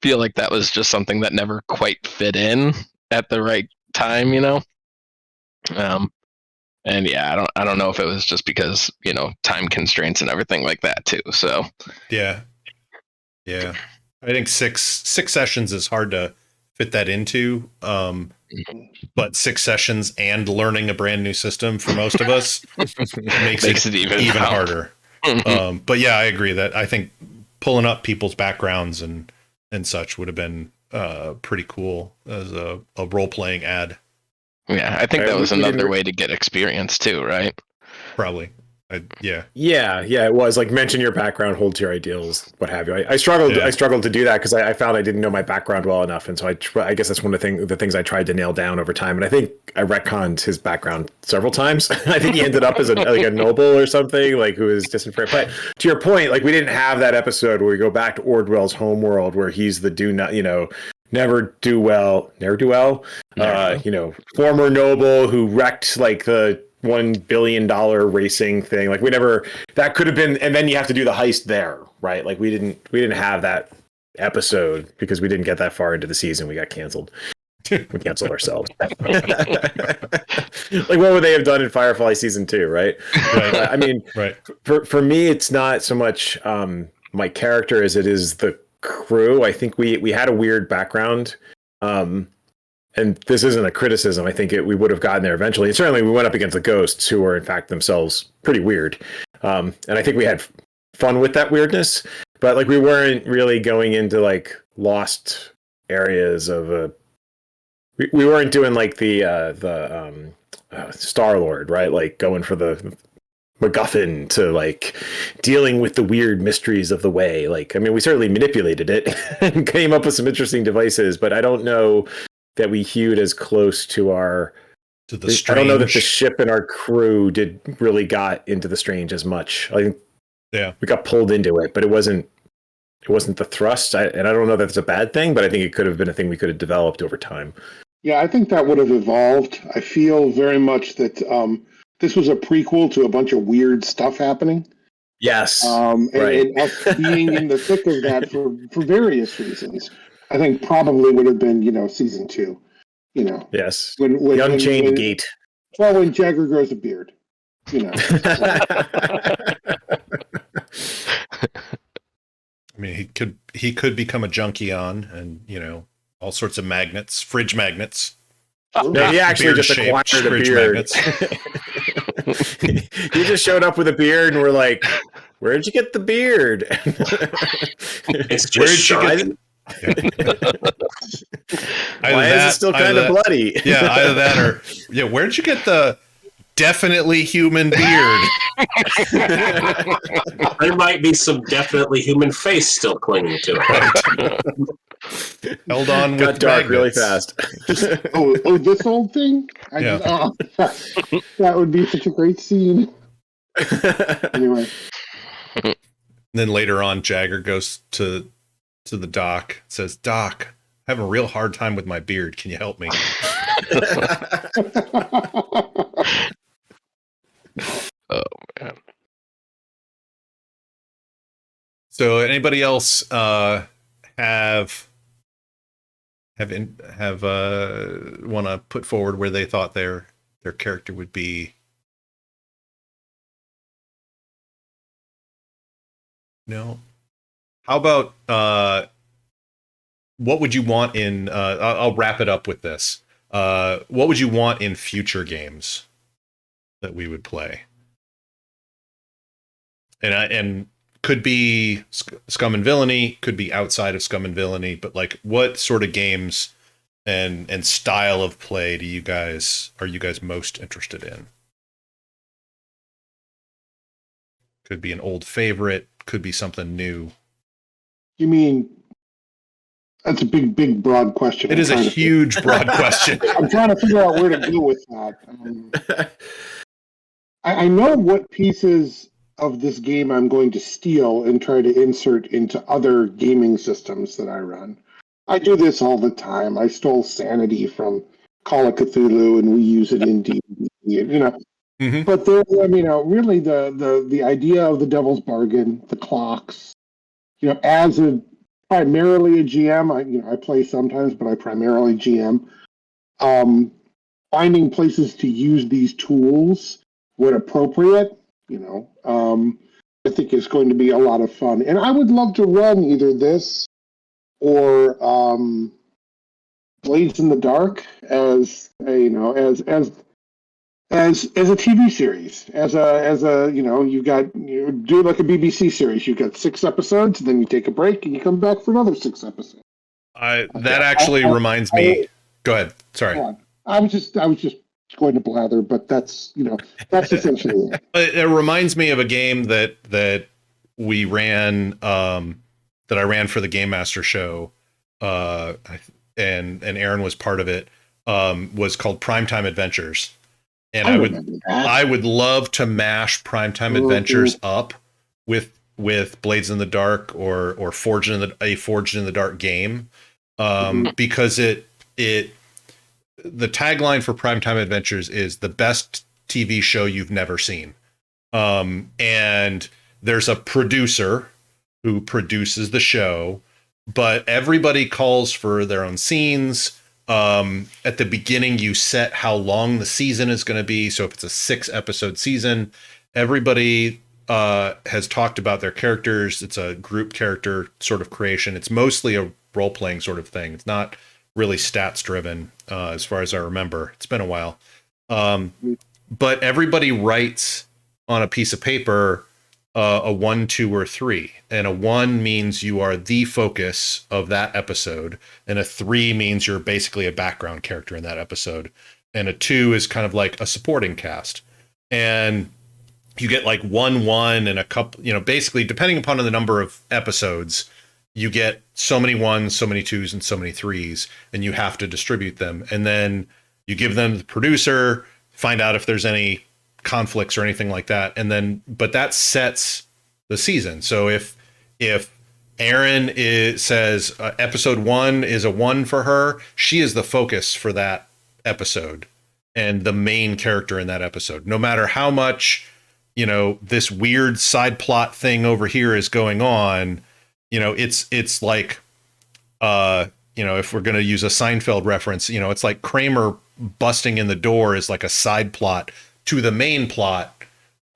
feel like that was just something that never quite fit in at the right time, And yeah, I don't know if it was just because, time constraints and everything like that too. So yeah. I think six sessions is hard to fit that into. But 6 sessions and learning a brand new system for most of us makes it even harder. But yeah, I agree that I think pulling up people's backgrounds and such would have been pretty cool as a role-playing ad. Yeah, I think that was another way to get experience too, right? Probably. Yeah. Yeah, it was like mention your background, hold to your ideals, what have you. I struggled. Yeah. I struggled to do that because I found I didn't know my background well enough, and so I guess that's one of the things I tried to nail down over time. And I think I retconned his background several times. I think he ended up as like a noble or something, like who is disenfranchised. But to your point, like we didn't have that episode where we go back to Ordwell's homeworld where he's the never do well, former noble who wrecked like the $1 billion racing thing. Like that could have been, and then you have to do the heist there, right? Like we didn't have that episode because we didn't get that far into the season. We got canceled. We canceled ourselves. Like what would they have done in Firefly season 2, right? Right. I mean, Right. For me, it's not so much my character as it is the crew. I think we had a weird background. And this isn't a criticism. I think we would have gotten there eventually. And certainly we went up against the ghosts who were in fact themselves pretty weird. And I think we had fun with that weirdness, but like we weren't really going into like lost areas of we weren't doing like the Star-Lord, right? Like going for the MacGuffin to like dealing with the weird mysteries of the way. Like, I mean, we certainly manipulated it and came up with some interesting devices, but I don't know that we hewed as close to the strange. I don't know that the ship and our crew really got into the strange as much. I think we got pulled into it, but it wasn't the thrust. And I don't know that it's a bad thing, but I think it could have been a thing we could have developed over time. Yeah, I think that would have evolved. I feel very much that this was a prequel to a bunch of weird stuff happening. Yes. Right. And us being in the thick of that for various reasons. I think probably would have been, season 2. Yes. When the Unchained Gate. Well, when Jagger grows a beard. I mean, he could become a Junkion and all sorts of magnets, fridge magnets. No, he actually just acquired a beard. He just showed up with a beard, and we're like, "Where'd you get the beard?" It's just Why is it still kind of bloody? Yeah, either that or where'd you get the definitely human beard? There might be some definitely human face still clinging to it. Held on Got with dark magnets. really fast. This old thing? That would be such a great scene. Anyway. And then later on, Jagger goes to the doc, says, "Doc, I have a real hard time with my beard. Can you help me?" Oh man. So, anybody else have want to put forward where they thought their character would be? No. How about what would you want in? I'll wrap it up with this. What would you want in future games that we would play? And could be Scum and Villainy, could be outside of Scum and Villainy, but like what sort of games and style of play are you guys most interested in? Could be an old favorite, could be something new. You mean that's a big, broad question. It is a huge, broad question. I'm trying to figure out where to go with that. I know what pieces of this game I'm going to steal and try to insert into other gaming systems that I run. I do this all the time. I stole Sanity from Call of Cthulhu, and we use it in D&D. Mm-hmm. But there, really the idea of the Devil's Bargain, the clocks. As primarily a GM, I play sometimes, but I primarily GM. Finding places to use these tools when appropriate, I think it's going to be a lot of fun. And I would love to run either this or Blades in the Dark as a TV series, you do like a BBC series. You've got 6 episodes, and then you take a break and you come back for another 6 episodes. That actually reminds me. Go ahead. Sorry. I was just going to blather, but that's that's essentially it. It reminds me of a game that we ran, that I ran for the Game Master show, and Aaron was part of it. Was called Primetime Adventures, and I would love to mash Primetime Adventures up with Blades in the Dark or Forged in the Dark game, because the tagline for Primetime Adventures is the best TV show you've never seen. And there's a producer who produces the show, but everybody calls for their own scenes. At the beginning, you set how long the season is going to be. So if it's a 6-episode season, everybody has talked about their characters. It's a group character sort of creation. It's mostly a role-playing sort of thing. It's not really stats driven, as far as I remember. It's been a while. But everybody writes on a piece of paper a 1, 2, or 3. And a 1 means you are the focus of that episode. And a 3 means you're basically a background character in that episode. And a 2 is kind of like a supporting cast. And you get like 1, 1 and a couple, basically depending upon the number of episodes, you get so many 1s, so many 2s, and so many 3s, and you have to distribute them. And then you give them to the producer, find out if there's any conflicts or anything like that. And then, but that sets the season. So if Aaron says episode 1 is a 1 for her, she is the focus for that episode and the main character in that episode. No matter how much, this weird side plot thing over here is going on, it's like, if we're going to use a Seinfeld reference, it's like Kramer busting in the door is like a side plot to the main plot.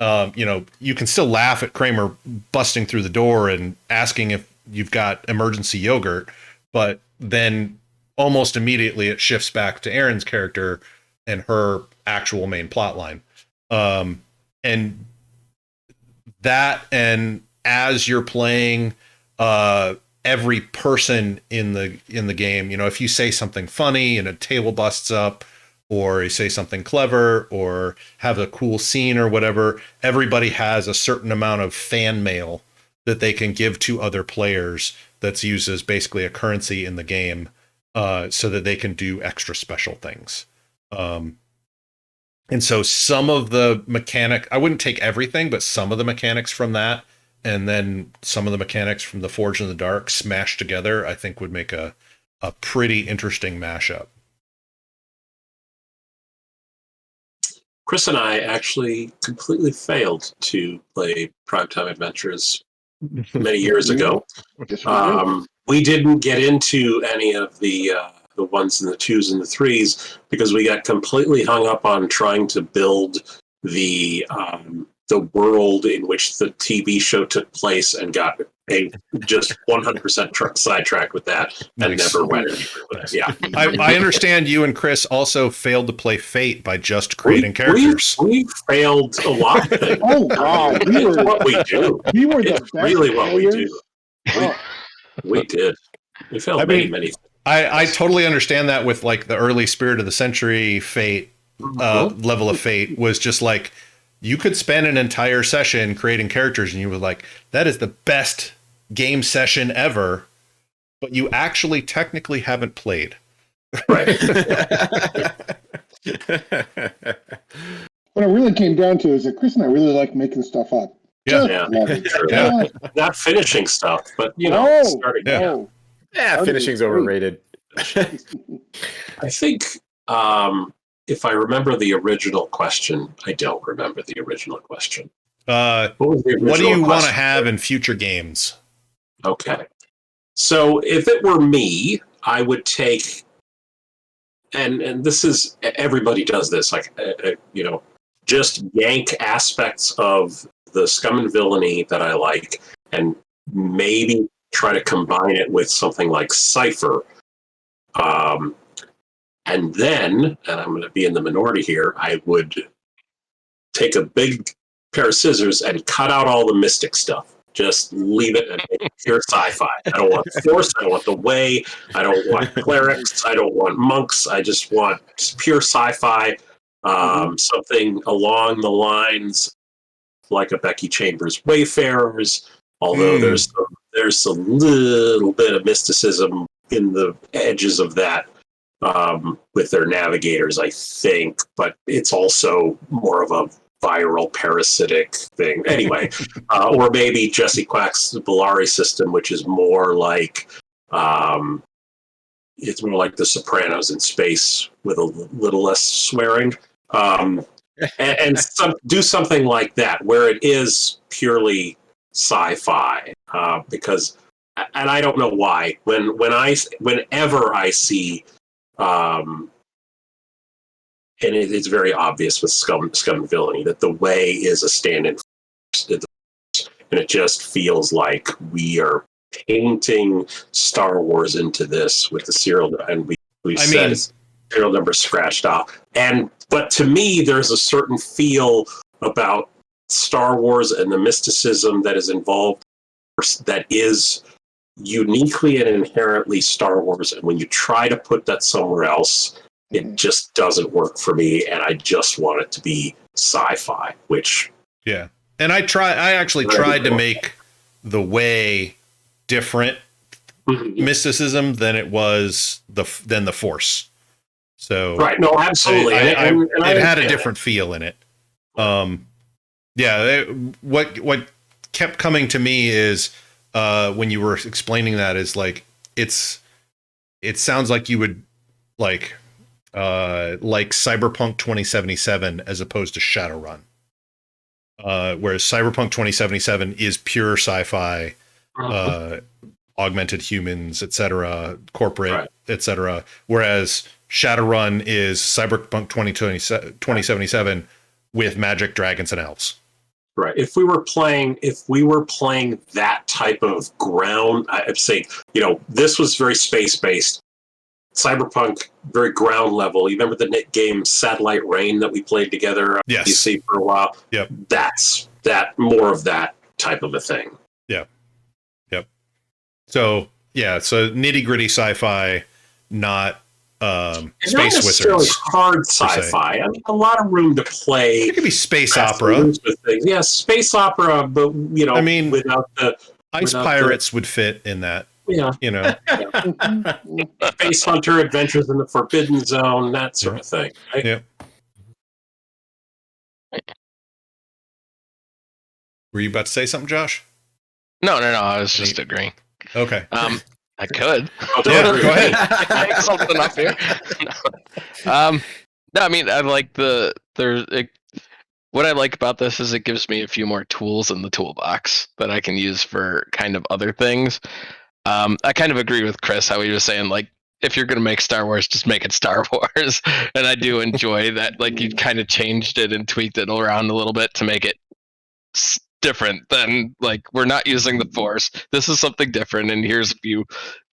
You can still laugh at Kramer busting through the door and asking if you've got emergency yogurt, but then almost immediately it shifts back to Erin's character and her actual main plot line. And that, and as you're playing, every person in the game, if you say something funny and a table busts up, or you say something clever or have a cool scene or whatever, everybody has a certain amount of fan mail that they can give to other players that's used as basically a currency in the game, so that they can do extra special things. And so some of the mechanic, I wouldn't take everything, but some of the mechanics from that, and then some of the mechanics from the Forged in the Dark smashed together, I think would make a pretty interesting mashup. Chris and I actually completely failed to play Primetime Adventures many years ago. We didn't get into any of the 1s and the 2s and the 3s because we got completely hung up on trying to build the world in which the TV show took place and got just 100% sidetracked with that and never went anywhere with it. Yeah. I understand you and Chris also failed to play Fate by just creating characters. We failed a lot of things. Oh God, what we do. We were the it's really what we do. We did. We failed many things. I totally understand that with like the early Spirit of the Century Fate level of Fate was just like, you could spend an entire session creating characters and you were like, that is the best game session ever, but you actually technically haven't played. Right. What it really came down to is that Chris and I really like making stuff up. Yeah. Yeah. Not finishing stuff, but starting. Yeah, finishing's overrated. I think if I remember the original question, I don't remember the original question. What do you want to have in future games? Okay. So if it were me, I would take, and this is, everybody does this, like, just yank aspects of the Scum and Villainy that I like and maybe try to combine it with something like Cypher. And then, and I'm going to be in the minority here, I would take a big pair of scissors and cut out all the mystic stuff. Just leave it and make it pure sci-fi. I don't want Force, I don't want the Way, I don't want clerics, I don't want monks, I just want pure sci-fi. something along the lines like a Becky Chambers Wayfarers, although there's a little bit of mysticism in the edges of that with their navigators, I think, but it's also more of a viral parasitic thing. Anyway, or maybe Jesse Quack's Bellari system, which is more like it's more like The Sopranos in space with a little less swearing. Do something like that where it is purely sci-fi, because, and I don't know why, whenever I see, and it's very obvious with Scum and Villainy that the way is a stand-in, and it just feels like we are painting Star Wars into this with the serial, and we've said it's serial number scratched off. But to me, there's a certain feel about Star Wars and the mysticism that is involved that is uniquely and inherently Star Wars. And when you try to put that somewhere else, it just doesn't work for me. And I just want it to be sci-fi, which... Yeah. And I actually tried to make the way different mysticism than it was than the Force. So right, no, absolutely. It had a different feel in it. What kept coming to me is when you were explaining that is like it sounds like you would like Cyberpunk 2077 as opposed to Shadowrun. Whereas Cyberpunk 2077 is pure sci-fi, augmented humans, etc., corporate, etc. Whereas Shadowrun is Cyberpunk 2077 with magic, dragons, and elves. Right. If we were playing that type of ground, I'd say, this was very space-based. Cyberpunk, very ground level. You remember the game Satellite Rain that we played together? Yes. PC for a while. Yep. That's more of that type of a thing. Yeah. Yep. So nitty gritty sci-fi, not space not necessarily wizards. Hard sci-fi. I mean, a lot of room to play. It could be space opera. Yeah, space opera, but without the ice pirates would fit in that. Yeah. Space Hunter, Adventures in the Forbidden Zone, that sort of thing. Right? Yeah. Were you about to say something, Josh? No. I was just agreeing. Okay. I could. Yeah, go ahead. Make something up here. No, I mean, I like what I like about this is it gives me a few more tools in the toolbox that I can use for kind of other things. I kind of agree with Chris how he was saying, like, if you're going to make Star Wars, just make it Star Wars. And I do enjoy that, like, you kind of changed it and tweaked it around a little bit to make it different than, like, we're not using the Force. This is something different, and here's a few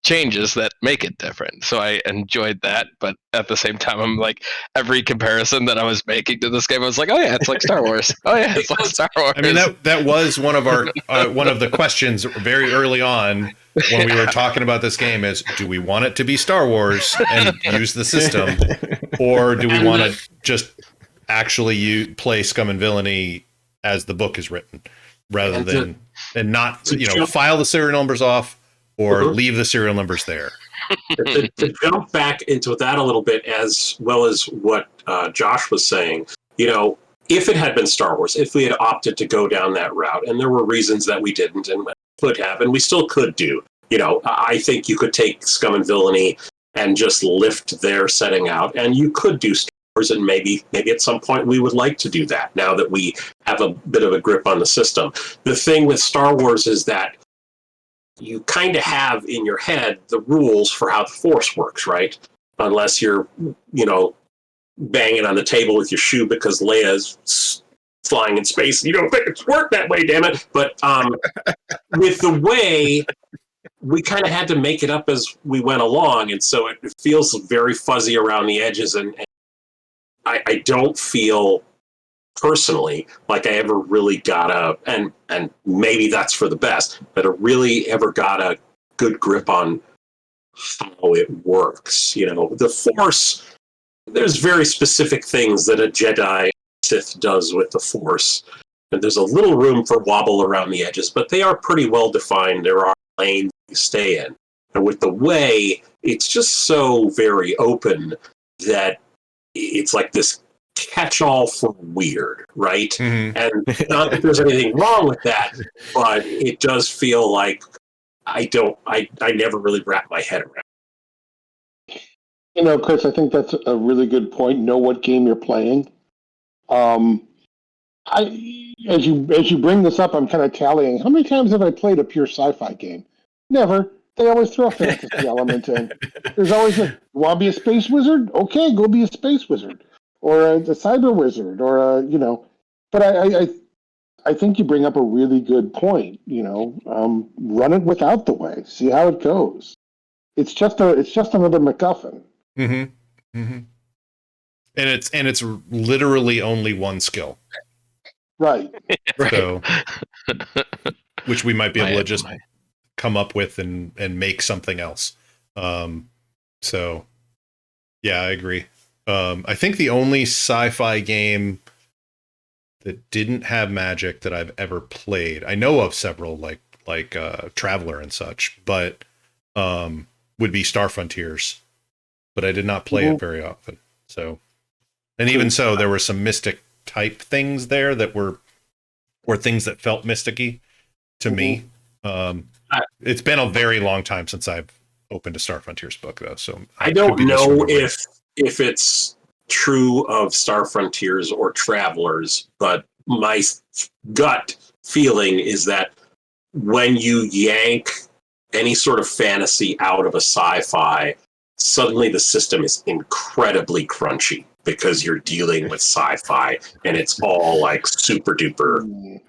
changes that make it different. So I enjoyed that, but at the same time, I'm like, every comparison that I was making to this game, I was like, oh yeah, it's like Star Wars. Oh yeah, it's like Star Wars. I mean, that was one of our one of the questions very early on when we were talking about this game is, do we want it to be Star Wars and use the system, or do we want to just actually play Scum and Villainy as the book is written, rather than not file the serial numbers off or leave the serial numbers there. To jump back into that a little bit, as well as what Josh was saying, if it had been Star Wars, if we had opted to go down that route, and there were reasons that we didn't and could have, and we still could do, I think you could take Scum and Villainy and just lift their setting out, and you could do Star Wars, and maybe at some point we would like to do that now that we have a bit of a grip on the system. The thing with Star Wars is that you kind of have in your head the rules for how the Force works, right? Unless you're, banging on the table with your shoe because Leia's flying in space and you don't think it's worked that way, damn it. But with the way, we kind of had to make it up as we went along, and so it feels very fuzzy around the edges, and I don't feel personally like I ever really got and maybe that's for the best, but I really ever got a good grip on how it works. The Force there's very specific things that a Jedi Sith does with the Force. And there's a little room for wobble around the edges, but they are pretty well defined. There are lanes you stay in. And with the way, it's just so very open that it's like this catch-all for weird, right? Mhm. And not that there's anything wrong with that, but it does feel like I never really wrap my head around. You know, Chris, I think that's a really good point. Know what game you're playing. As you bring this up, I'm kind of tallying. How many times have I played a pure sci-fi game? Never. They always throw a fantasy element in. There's always you want to be a space wizard? Okay, go be a space wizard, or a cyber wizard, or But I think you bring up a really good point. Run it without the way. See how it goes. It's just another MacGuffin. Mm-hmm. Mm-hmm. And it's literally only one skill. Right. So, which we might be able to just come up with and make something else. So yeah, I agree. I think the only sci-fi game that didn't have magic that I've ever played, I know of several like Traveler and such, but would be Star Frontiers, but I did not play it very often. So, and even so, there were some mystic type things there that were things that felt mysticky to me. It's been a very long time since I've opened a Star Frontiers book, though. So I don't know if it's true of Star Frontiers or Travelers, but my gut feeling is that when you yank any sort of fantasy out of a sci-fi, suddenly the system is incredibly crunchy because you're dealing with sci-fi and it's all like super duper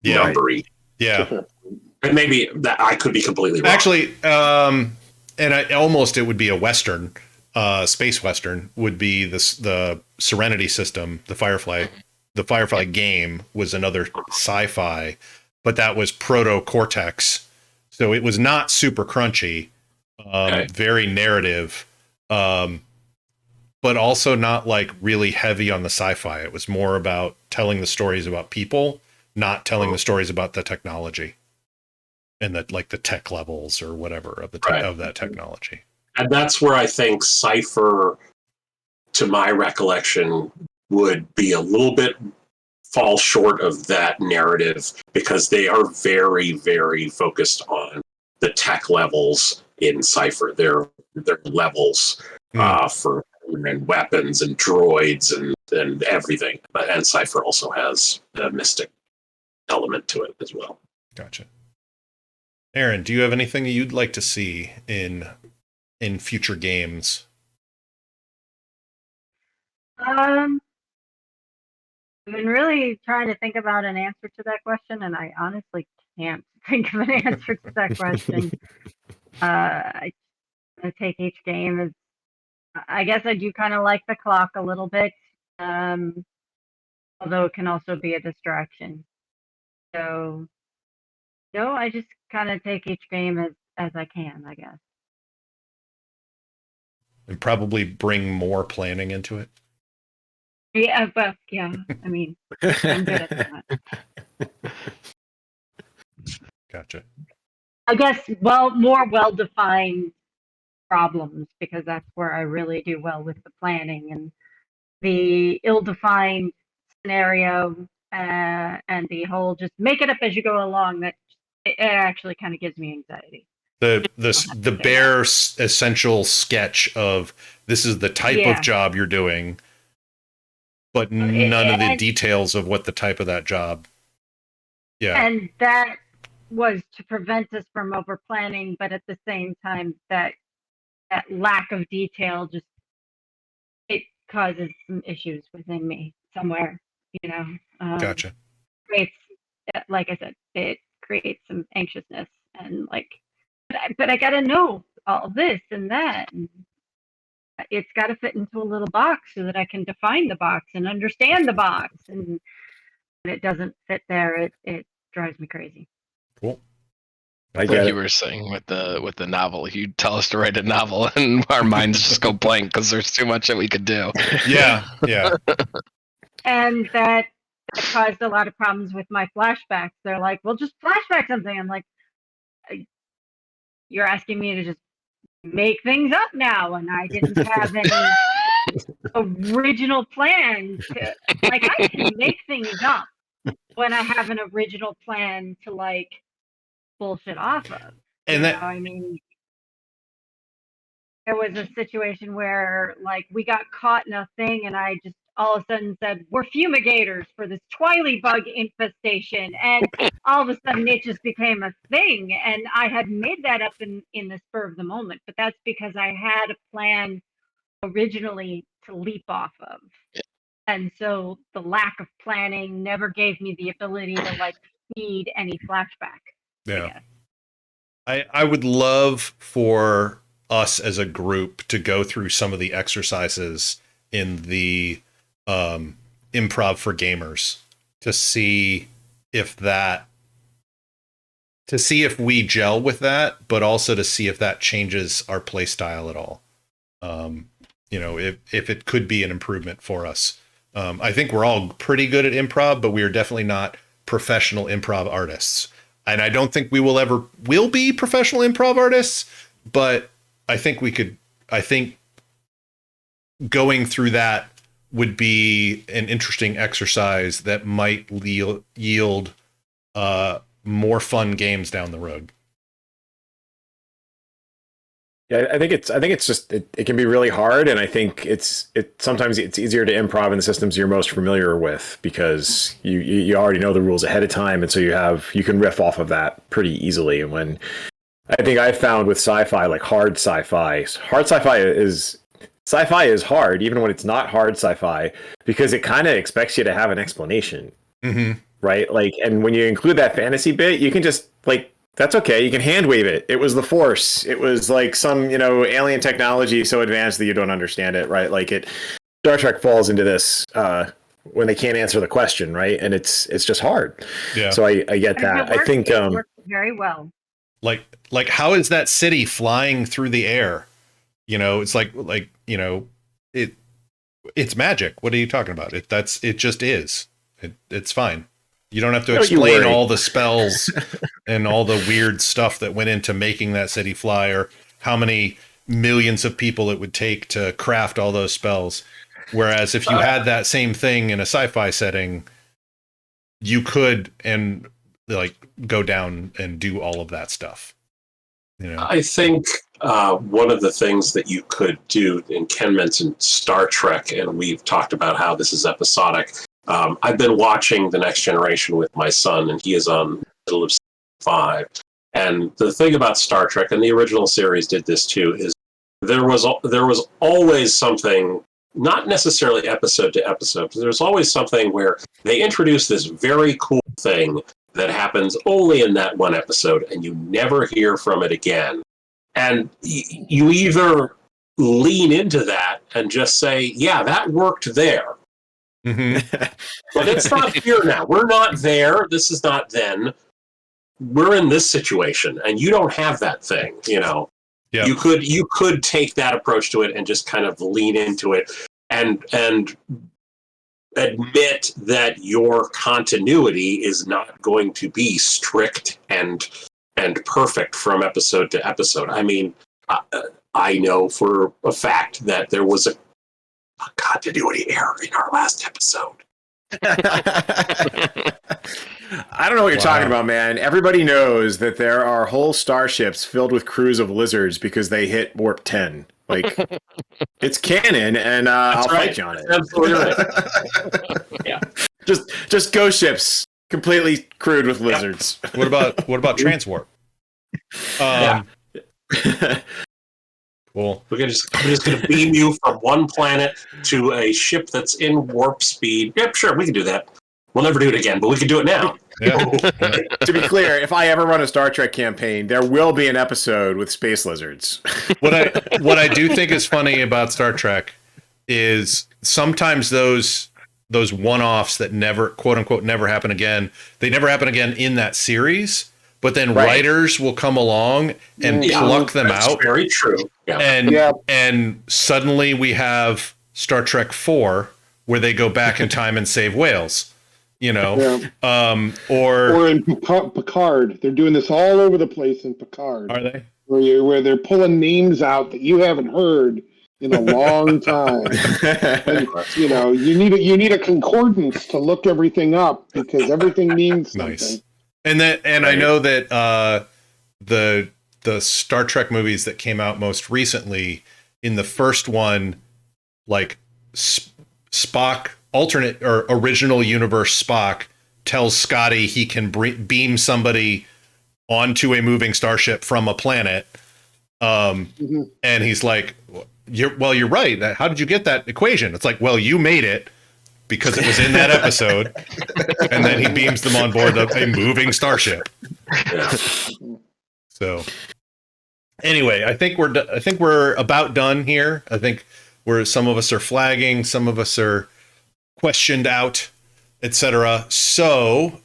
numbery. Yeah. And maybe that I could be completely wrong. Actually, and it would be a Western, space Western would be the Serenity system, the Firefly game was another sci-fi, but that was proto-Cortex. So it was not super crunchy, very narrative, but also not like really heavy on the sci-fi. It was more about telling the stories about people, not telling the stories about the technology and the tech levels or whatever of of that technology. And that's where I think Cypher, to my recollection, would be a little bit fall short of that narrative because they are very, very focused on the tech levels in Cypher. Their levels for and weapons and droids and everything. And Cypher also has a mystic element to it as well. Gotcha. Aaron, do you have anything you'd like to see in future games? I've been really trying to think about an answer to that question, and I honestly can't think of an answer to that question. I take each game as, I guess I do kind of like the clock a little bit, although it can also be a distraction. So, no, I just kind of take each game as I can, I guess. And probably bring more planning into it. Yeah, but yeah, I mean, I'm good at that. Gotcha. I guess, more well-defined problems, because that's where I really do well with the planning, and the ill-defined scenario and the whole just make it up as you go along, that it actually kind of gives me anxiety. The bare essential sketch of this is the type of job you're doing, but none of the details of what the type of that job. Yeah. And that was to prevent us from over planning, but at the same time that lack of detail just, it causes some issues within me somewhere, Gotcha. Creates, like I said, it creates some anxiousness and but I gotta know all this and that, and it's got to fit into a little box so that I can define the box and understand the box, and when it doesn't fit there, it drives me crazy. Cool. I Like get you it. were saying with the novel, you tell us to write a novel, and our minds just go blank because there's too much that we could do. Yeah, yeah. And that caused a lot of problems with my flashbacks. They're like, well, just flashback something. I'm like, you're asking me to just make things up now, and I didn't have any original plan to, like, I can make things up when I have an original plan to, like, bullshit off of. And that, I mean, there was a situation where, like, we got caught in a thing, and I just all of a sudden said, we're fumigators for this twily bug infestation, and all of a sudden it just became a thing, and I had made that up in the spur of the moment, but that's because I had a plan originally to leap off of. And so the lack of planning never gave me the ability to, like, feed any flashback. yeah. I would love for us as a group to go through some of the exercises in the improv for gamers to see if we gel with that, but also to see if that changes our play style at all. If it could be an improvement for us. I think we're all pretty good at improv, but we are definitely not professional improv artists. And I don't think we will be professional improv artists, but I think going through that would be an interesting exercise that might yield more fun games down the road. Yeah, I think it's just it can be really hard, and I think sometimes it's easier to improv in the systems you're most familiar with because you already know the rules ahead of time, and so you can riff off of that pretty easily. And when I think I've found with sci-fi, like hard sci-fi is hard even when it's not hard sci-fi because it kind of expects you to have an explanation, right? Like, and when you include that fantasy bit, you can just like. That's okay. You can hand wave it. It was the Force. It was like some, alien technology so advanced that you don't understand it, right? Like Star Trek falls into this when they can't answer the question, right? And it's just hard. Yeah. So I get that. I think it works very well. Like how is that city flying through the air? It's it's magic. What are you talking about? It just is. It's fine. You don't have to explain all the spells and all the weird stuff that went into making that city fly or how many millions of people it would take to craft all those spells. Whereas if you had that same thing in a sci-fi setting, you could and like go down and do all of that stuff. I think one of the things that you could do, and Ken mentioned Star Trek, and we've talked about how this is episodic. I've been watching The Next Generation with my son, and he is on the middle of 5. And the thing about Star Trek, and the original series did this too, is there was always something, not necessarily episode to episode, but there's always something where they introduce this very cool thing that happens only in that one episode, and you never hear from it again. And you either lean into that and just say, yeah, that worked there. But it's not here now. We're not there. This is not then. We're in this situation, and you don't have that thing. Yeah. You could take that approach to it and just kind of lean into it and admit that your continuity is not going to be strict and perfect from episode to episode. I mean, I know for a fact that there was a continuity error in our last episode. I don't know what you're talking about, man. Everybody knows that there are whole starships filled with crews of lizards because they hit warp 10. Like, it's canon, and I'll fight you on it. Absolutely right. Yeah. Just ghost ships completely crewed with lizards. What about transwarp? Well, we're just going to beam you from one planet to a ship that's in warp speed. Yep, sure, we can do that. We'll never do it again, but we can do it now. Yeah. To be clear, if I ever run a Star Trek campaign, there will be an episode with space lizards. What I do think is funny about Star Trek is sometimes those one-offs that never, quote unquote, never happen again. They never happen again in that series, but then Right. writers will come along and Yeah, pluck them that's out. very true. Yeah. And suddenly we have Star Trek 4 where they go back in time and save whales, you know. Or in Picard, they're doing this all over the place in Picard. Are they? Where they're pulling names out that you haven't heard in a long time. And, you know, you need a concordance to look everything up because everything means something. Nice. And I know that the Star Trek movies that came out most recently, in the first one, like Spock, alternate or original universe Spock, tells Scotty he can beam somebody onto a moving starship from a planet. And he's like, you're right. How did you get that equation? It's like, well, you made it because it was in that episode. And then he beams them on board a moving starship. Yeah. So anyway, I think we're about done here. I think some of us are flagging, some of us are questioned out, etc. So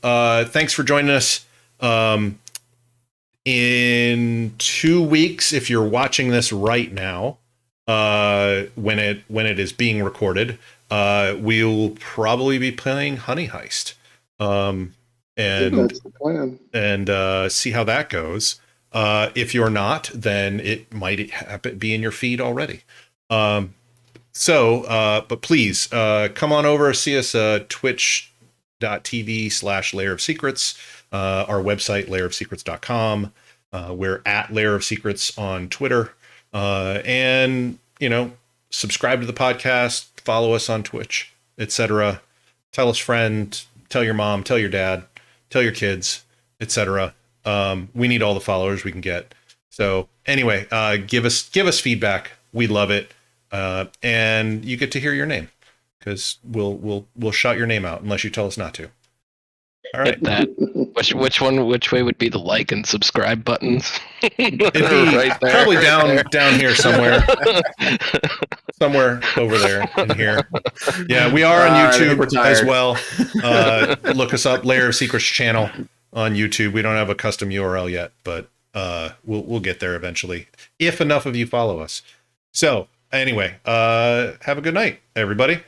thanks for joining us. In 2 weeks, if you're watching this right now, when it is being recorded, we'll probably be playing Honey Heist. And that's the plan. And see how that goes. If you're not, then it might be in your feed already. But please come on over, see us twitch.tv/Layer of Secrets, our website, layerofsecrets.com. We're at Layer of Secrets on Twitter. And, subscribe to the podcast, follow us on Twitch, etc. Tell us friend, tell your mom, tell your dad, tell your kids, etc. We need all the followers we can get. So anyway, give us feedback. We love it. And you get to hear your name because we'll shout your name out unless you tell us not to. All right. Hit that. Which way would be the like and subscribe buttons? It'd be Right there, probably right down here somewhere. Somewhere over there in here. Yeah, we are on YouTube as well. Look us up, Layer of Secrets channel on YouTube. We don't have a custom URL yet, but we'll get there eventually if enough of you follow us. So anyway, have a good night, everybody.